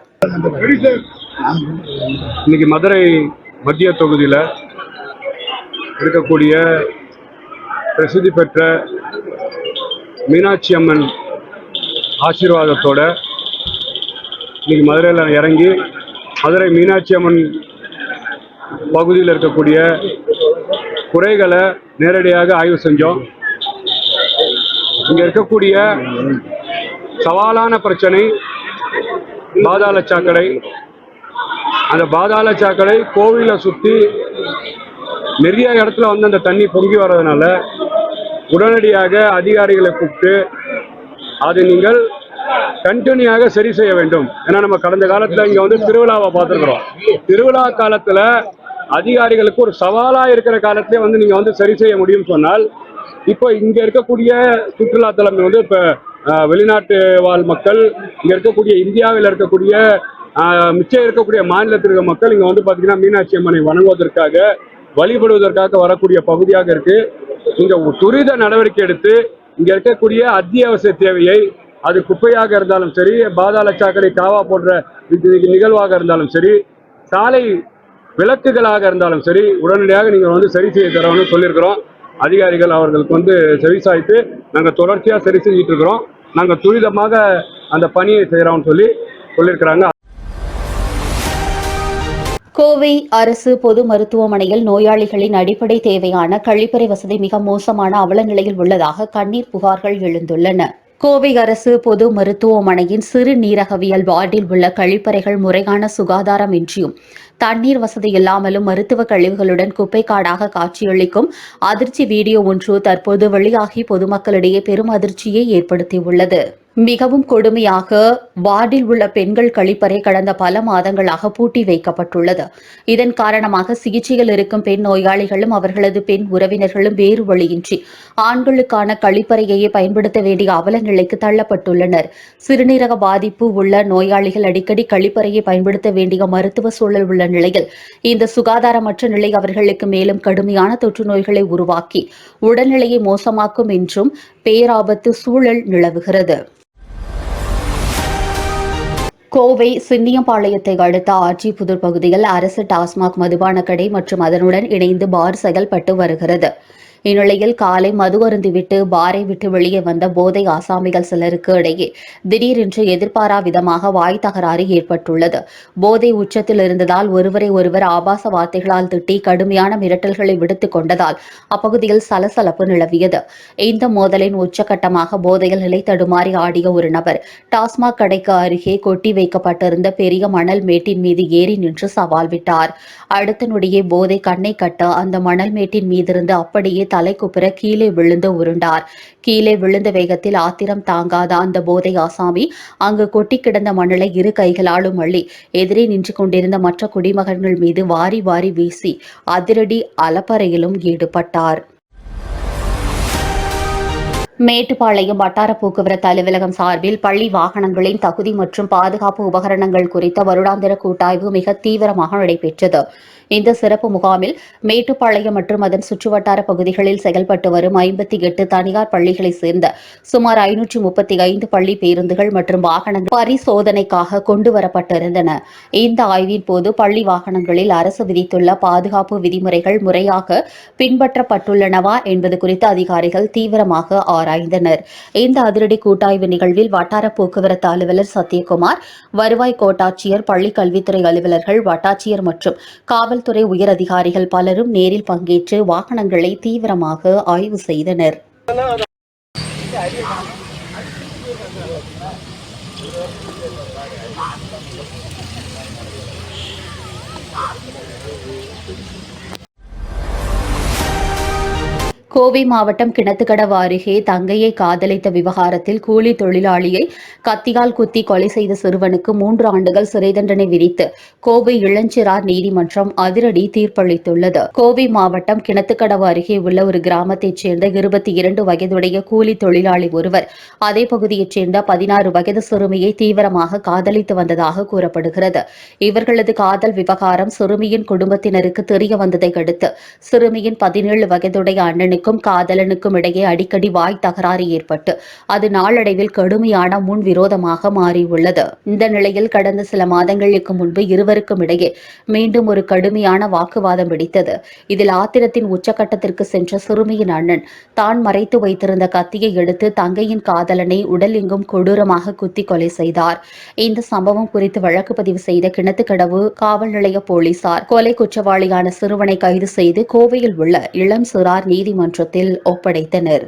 E: இன்னைக்கு மதுரை மத்திய தொகுதியில் இருக்கக்கூடிய பிரசித்தி பெற்ற மீனாட்சி அம்மன் ஆசீர்வாதத்தோட இன்னைக்கு மதுரையில் இறங்கி மதுரை மீனாட்சி அம்மன் பகுதியில் இருக்கக்கூடிய குறைகளை நேரடியாக ஆய்வு செஞ்சோம். இங்கே இருக்கக்கூடிய சவாலான பிரச்சனை பாதாள சாக்கடை. அந்த பாதாள சாக்கடை கோவிலை சுற்றி நிறைய இடத்துல வந்து அந்த தண்ணி பொங்கி வர்றதுனால உடனடியாக அதிகாரிகளை கூப்பிட்டு அதை நீங்கள் கண்டினியூவாக சரி செய்ய வேண்டும். ஏன்னா நம்ம கடந்த காலத்தில் இங்கே வந்து திருவிழாவை பார்த்துருக்குறோம். திருவிழா காலத்தில் அதிகாரிகளுக்கு ஒரு சவாலாக இருக்கிற காலத்திலே வந்து நீங்கள் வந்து சரி செய்ய முடியும்னு சொன்னால், இப்போ இங்கே இருக்கக்கூடிய சுற்றுலாத்தலம் வந்து இப்போ வெளிநாட்டு வாழ் மக்கள், இங்கே இருக்கக்கூடிய இந்தியாவில் இருக்கக்கூடிய மிச்சம் இருக்கக்கூடிய மாநிலத்தில் இருக்க மக்கள் இங்கே வந்து பார்த்தீங்கன்னா மீனாட்சி அம்மனை வணங்குவதற்காக வழிபடுவதற்காக வரக்கூடிய பகுதியாக இருக்கு. இங்கே துரித நடவடிக்கை எடுத்து இங்கே இருக்கக்கூடிய அத்தியாவசிய தேவையை, அது குப்பையாக இருந்தாலும் சரி, பாதாள சாக்கடை காவா போன்ற நிகழ்வாக இருந்தாலும் சரி, சாலை விளக்குகளாக இருந்தாலும் சரி, உடனடியாக நீங்கள் வந்து சரி செய்ய தரோம்னு சொல்லியிருக்கிறோம். அதிகாரிகள் அவர்களுக்கு வந்து செவிசாய்த்து நாங்கள் தொடர்ச்சியாக சரி செஞ்சுட்டு இருக்கிறோம். நாங்கள் துரிதமாக அந்த பணியை செய்கிறோம்னு சொல்லியிருக்கிறாங்க.
B: கோவை அரசு பொது மருத்துவமனையில் நோயாளிகளின் அடிப்படை தேவையான கழிப்பறை வசதி மிக மோசமான அவல நிலையில் உள்ளதாக கண்ணீர் புகார்கள் எழுந்துள்ளன. கோவை அரசு பொது மருத்துவமனையின் சிறுநீரகவியல் வார்டில் உள்ள கழிப்பறைகள் முறையான சுகாதாரமின்றியும் தண்ணீர் வசதி இல்லாமலும் மருத்துவ கழிவுகளுடன் குப்பைக்காடாக காட்சியளிக்கும் அதிர்ச்சி வீடியோ ஒன்று தற்போது வெளியாகி பொதுமக்களிடையே பெரும் அதிர்ச்சியை ஏற்படுத்தியுள்ளது. மிகவும் கொடுமையாக வார்டில் உள்ள பெண்கள் கழிப்பறை கடந்த பல மாதங்களாக பூட்டி வைக்கப்பட்டுள்ளது. இதன் காரணமாக சிகிச்சையில் இருக்கும் பெண் நோயாளிகளும் அவர்களது பெண் உறவினர்களும் வேறு வழியின்றி ஆண்களுக்கான கழிப்பறையையே பயன்படுத்த வேண்டிய அவல நிலைக்கு தள்ளப்பட்டுள்ளனர். சிறுநீரக பாதிப்பு உள்ள நோயாளிகள் அடிக்கடி கழிப்பறையை பயன்படுத்த வேண்டிய மருத்துவ சூழல் உள்ள நிலையில் இந்த சுகாதாரமற்ற நிலை அவர்களுக்கு மேலும் கடுமையான தொற்று நோய்களை உருவாக்கி உடல்நிலையை மோசமாக்கும் என்றும் பேராபத்து சூழல் நிலவுகிறது. கோவை சின்னியம்பாளையத்தை அடுத்த ஆட்சிபுதூர் பகுதியில் அரசு டாஸ்மாக் மதுபான கடை மற்றும் அதனுடன் இணைந்து பார் செயல்பட்டு வருகிறது. இந்நிலையில் காலை மது அருந்திவிட்டு பாரை விட்டு வெளியே வந்த போதை ஆசாமிகள் சிலருக்கு இடையே திடீரென்று எதிர்பாரா விதமாக வாய் தகராறு ஏற்பட்டுள்ளது. போதை உச்சத்தில் இருந்ததால் ஒருவரை ஒருவர் ஆபாச வார்த்தைகளால் திட்டி கடுமையான மிரட்டல்களை விடுத்துக் கொண்டதால் அப்பகுதியில் சலசலப்பு நிலவியது. இந்த மோதலின் உச்சகட்டமாக போதையில் நிலை தடுமாறி ஆடிய ஒரு நபர் டாஸ்மாக் கடைக்கு அருகே கொட்டி வைக்கப்பட்டிருந்த பெரிய மணல் மேட்டின் மீது ஏறி நின்று சவால் விட்டார். அடுத்த நொடியே போதை கண்ணை கட்ட அந்த மணல் மேட்டின் மீதிருந்து அப்படியே தலைக்குப்புற கீழே விழுந்து உருண்டார். கீழே விழுந்த வேகத்தில் ஆத்திரம் தாங்காத அந்த போதை ஆசாமி அங்கு கொட்டி கிடந்த மணலை இரு கைகளாலும் அள்ளி எதிரே நின்று கொண்டிருந்த மற்ற குடிமகன்கள் மீது வாரி வாரி வீசி அதிரடி அலப்பறையிலும் ஈடுபட்டார். மேட்டுப்பாளையம் வட்டார போக்குவரத்து அலுவலகம் சார்பில் பள்ளி வாகனங்களின் தகுதி மற்றும் பாதுகாப்பு உபகரணங்கள் குறித்த வருடாந்திர கூட்டாய்வு மிக தீவிரமாக நடைபெற்றது. இந்த சிறப்பு முகாமில் மேட்டுப்பாளையம் மற்றும் அதன் சுற்றுவட்டார பகுதிகளில் செயல்பட்டு வரும் 58 தனியார் பள்ளிகளைச் சேர்ந்த சுமார் 535 பள்ளி பேருந்துகள் மற்றும் வாகனங்கள் பரிசோதனைக்காக கொண்டுவரப்பட்டிருந்தன. இந்த ஆய்வின் போது பள்ளி வாகனங்களில் அரசு விதித்துள்ள பாதுகாப்பு விதிமுறைகள் முறையாக பின்பற்றப்பட்டுள்ளனவா என்பது குறித்து அதிகாரிகள் தீவிரமாக ஆராய்ந்தனர். இந்த அதிரடி கூட்டாய்வு நிகழ்வில் வட்டார போக்குவரத்து அலுவலர் சத்யகுமார், வருவாய் கோட்டாட்சியர், பள்ளிக் கல்வித்துறை அலுவலர்கள், வட்டாட்சியர் மற்றும் காவல்துறை உயர் அதிகாரிகள் பலரும் நேரில் பங்கேற்று வாகனங்களை தீவிரமாக ஆய்வு செய்தனர். கோவை மாவட்டம் கிணத்துக்கடவு அருகே தங்கையை காதலித்த விவகாரத்தில் கூலி தொழிலாளியை கத்தியால் குத்தி கொலை செய்த சிறுவனுக்கு 3 ஆண்டுகள் சிறை தண்டனை விதித்து கோவை இளஞ்சிறார் நீதிமன்றம் அதிரடி தீர்ப்பளித்துள்ளது. கோவை மாவட்டம் கிணத்துக்கடவு அருகே உள்ள ஒரு கிராமத்தைச் சேர்ந்த 22 வயதுடைய கூலி தொழிலாளி ஒருவர் அதே பகுதியைச் சேர்ந்த 16 வயது சிறுமியை தீவிரமாக காதலித்து வந்ததாக கூறப்படுகிறது. இவர்களது காதல் விவகாரம் சிறுமியின் குடும்பத்தினருக்கு தெரிய வந்ததை அடுத்து சிறுமியின் 17 வயதுடைய அண்ணனுக்கு காதலனுக்கும் இடையே அடிக்கடி வாய் தகராறு ஏற்பட்டு அது நாளடைவில் கடுமையான முன்விரோதமாக மாறியுள்ளது. இந்த நிலையில் கடந்த சில மாதங்களுக்கு முன்பு இருவருக்கும் இடையே மீண்டும் ஒரு கடுமையான வாக்குவாதம் வெடித்தது. இதில் ஆத்திரத்தின் உச்சகட்டத்திற்கு சென்ற சிறுமியின் அண்ணன் தான் மறைத்து வைத்திருந்த கத்தியை எடுத்து தங்கையின் காதலனை உடல் எங்கும் கொடூரமாக குத்தி கொலை செய்தார். இந்த சம்பவம் குறித்து வழக்கு பதிவு செய்த கிணத்துக்கடவு காவல் நிலைய போலீசார் கொலை குற்றவாளியான சிறுவனை கைது செய்து கோவையில் உள்ள இளம் சிறார் நீதிமன்றத்தில் ஒப்படைத்தனர்.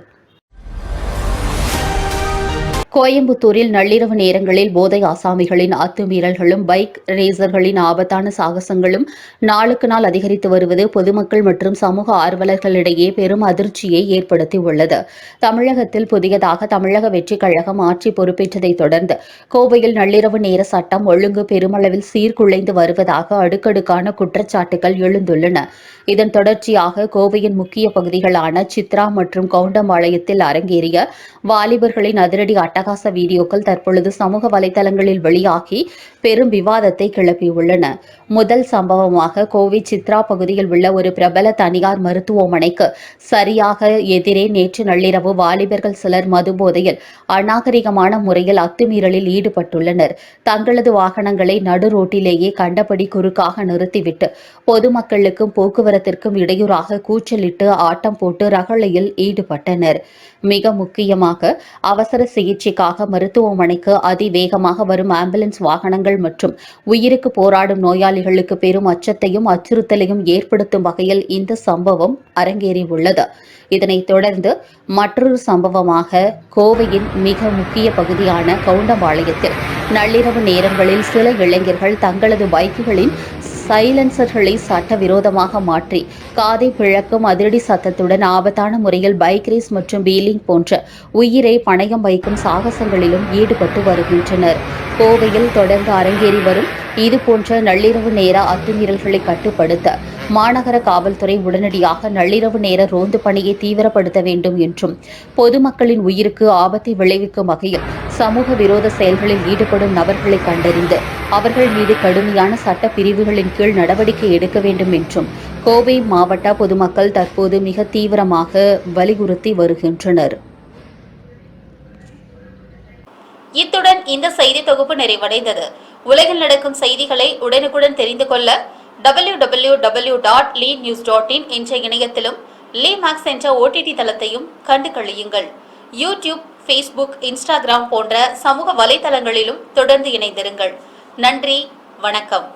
B: கோயம்புத்தூரில் நள்ளிரவு நேரங்களில் போதை ஆசாமிகளின் அத்துமீறல்களும் பைக் ரேசர்களின் ஆபத்தான சாகசங்களும் நாளுக்கு நாள் அதிகரித்து வருவது பொதுமக்கள் மற்றும் சமூக ஆர்வலர்களிடையே பெரும் அதிர்ச்சியை ஏற்படுத்தியுள்ளது. தமிழகத்தில் புதியதாக தமிழக வெற்றிக் கழகம் ஆட்சி பொறுப்பேற்றதைத் தொடர்ந்து கோவையில் நள்ளிரவு நேர சட்டம் ஒழுங்கு பெருமளவில் சீர்குலைந்து வருவதாக அடுக்கடுக்கான குற்றச்சாட்டுகள் எழுந்துள்ளன. இதன் தொடர்ச்சியாக கோவையின் முக்கிய பகுதிகளான சித்ரா மற்றும் கவுண்டம்பாளையத்தில் அரங்கேறிய வாலிபர்களின் அதிரடி அட்டகாச வீடியோக்கள் தற்பொழுது சமூக வலைதளங்களில் வெளியாகி பெரும் விவாதத்தை கிளப்பியுள்ளன. முதல் சம்பவமாக கோவை சித்ரா பகுதியில் உள்ள ஒரு பிரபல தனியார் மருத்துவமனைக்கு சரியாக எதிரே நேற்று நள்ளிரவு வாலிபர்கள் சிலர் மதுபோதையில் அநாகரிகமான முறையில் அத்துமீறலில் ஈடுபட்டுள்ளனர். தங்களது வாகனங்களை நடு ரோட்டிலேயே கண்டபடி குறுக்காக நிறுத்திவிட்டு பொதுமக்களுக்கும் போக்குவரத்திற்கும் இடையூறாக கூச்சலிட்டு ஆட்டம் போட்டு ரகளையில் ஈடுபட்டனர். மிக முக்கியமாக அவசர சிகிச்சைக்காக மருத்துவமனைக்கு அதிவேகமாக வரும் ஆம்புலன்ஸ் வாகனங்கள் மற்றும் உயிருக்கு போராடும் நோயாளிகளுக்கு பெரும் அச்சத்தையும் அச்சுறுத்தலையும் ஏற்படுத்தும் வகையில் இந்த சம்பவம் அரங்கேறியுள்ளது. இதனைத் தொடர்ந்து மற்றொரு சம்பவமாக கோவையின் மிக முக்கிய பகுதியான கவுண்டம்பாளையத்தில் நள்ளிரவு நேரங்களில் சில இளைஞர்கள் தங்களது பைக்குகளின் சைலன்சர்களை சட்டவிரோதமாக மாற்றி காதை பிழக்கும் அதிரடி சத்தத்துடன் ஆபத்தான முறையில் பைக் ரேஸ் மற்றும் வீலிங் போன்ற உயிரை பணயம் வைக்கும் சாகசங்களிலும் ஈடுபட்டு வருகின்றனர். கோவையில் தொடர்ந்து அரங்கேறி வரும் இதுபோன்ற நள்ளிரவு நேர அத்துமீறல்களை கட்டுப்படுத்த மாநகர காவல்துறை உடனடியாக நள்ளிரவு நேர ரோந்து பணியை தீவிரப்படுத்த வேண்டும் என்றும் பொதுமக்களின் உயிருக்கு ஆபத்தை விளைவிக்கும் வகையில் சமூக விரோத செயல்களில் ஈடுபடும் நபர்களை கண்டறிந்து அவர்கள் மீது கடுமையான சட்ட பிரிவுகளின் கீழ் நடவடிக்கை எடுக்க வேண்டும் என்றும் கோவை மாவட்ட பொதுமக்கள் தற்போது மிக தீவிரமாக வலியுறுத்தி வருகின்றனர்.
A: இத்துடன் இந்த செய்தி தொகுப்பு நிறைவடைந்தது. உலகில் நடக்கும் செய்திகளை உடனுக்குடன் தெரிந்து கொள்ள www.lenews.in என்ற இணையத்திலும் LeeMax என்ற OTT தளத்தையும் கண்டு களியுங்கள். யூடியூப், ஃபேஸ்புக், இன்ஸ்டாகிராம் போன்ற சமூக வலைதளங்களிலும் தொடர்ந்து இணைந்திருங்கள். நன்றி, வணக்கம்.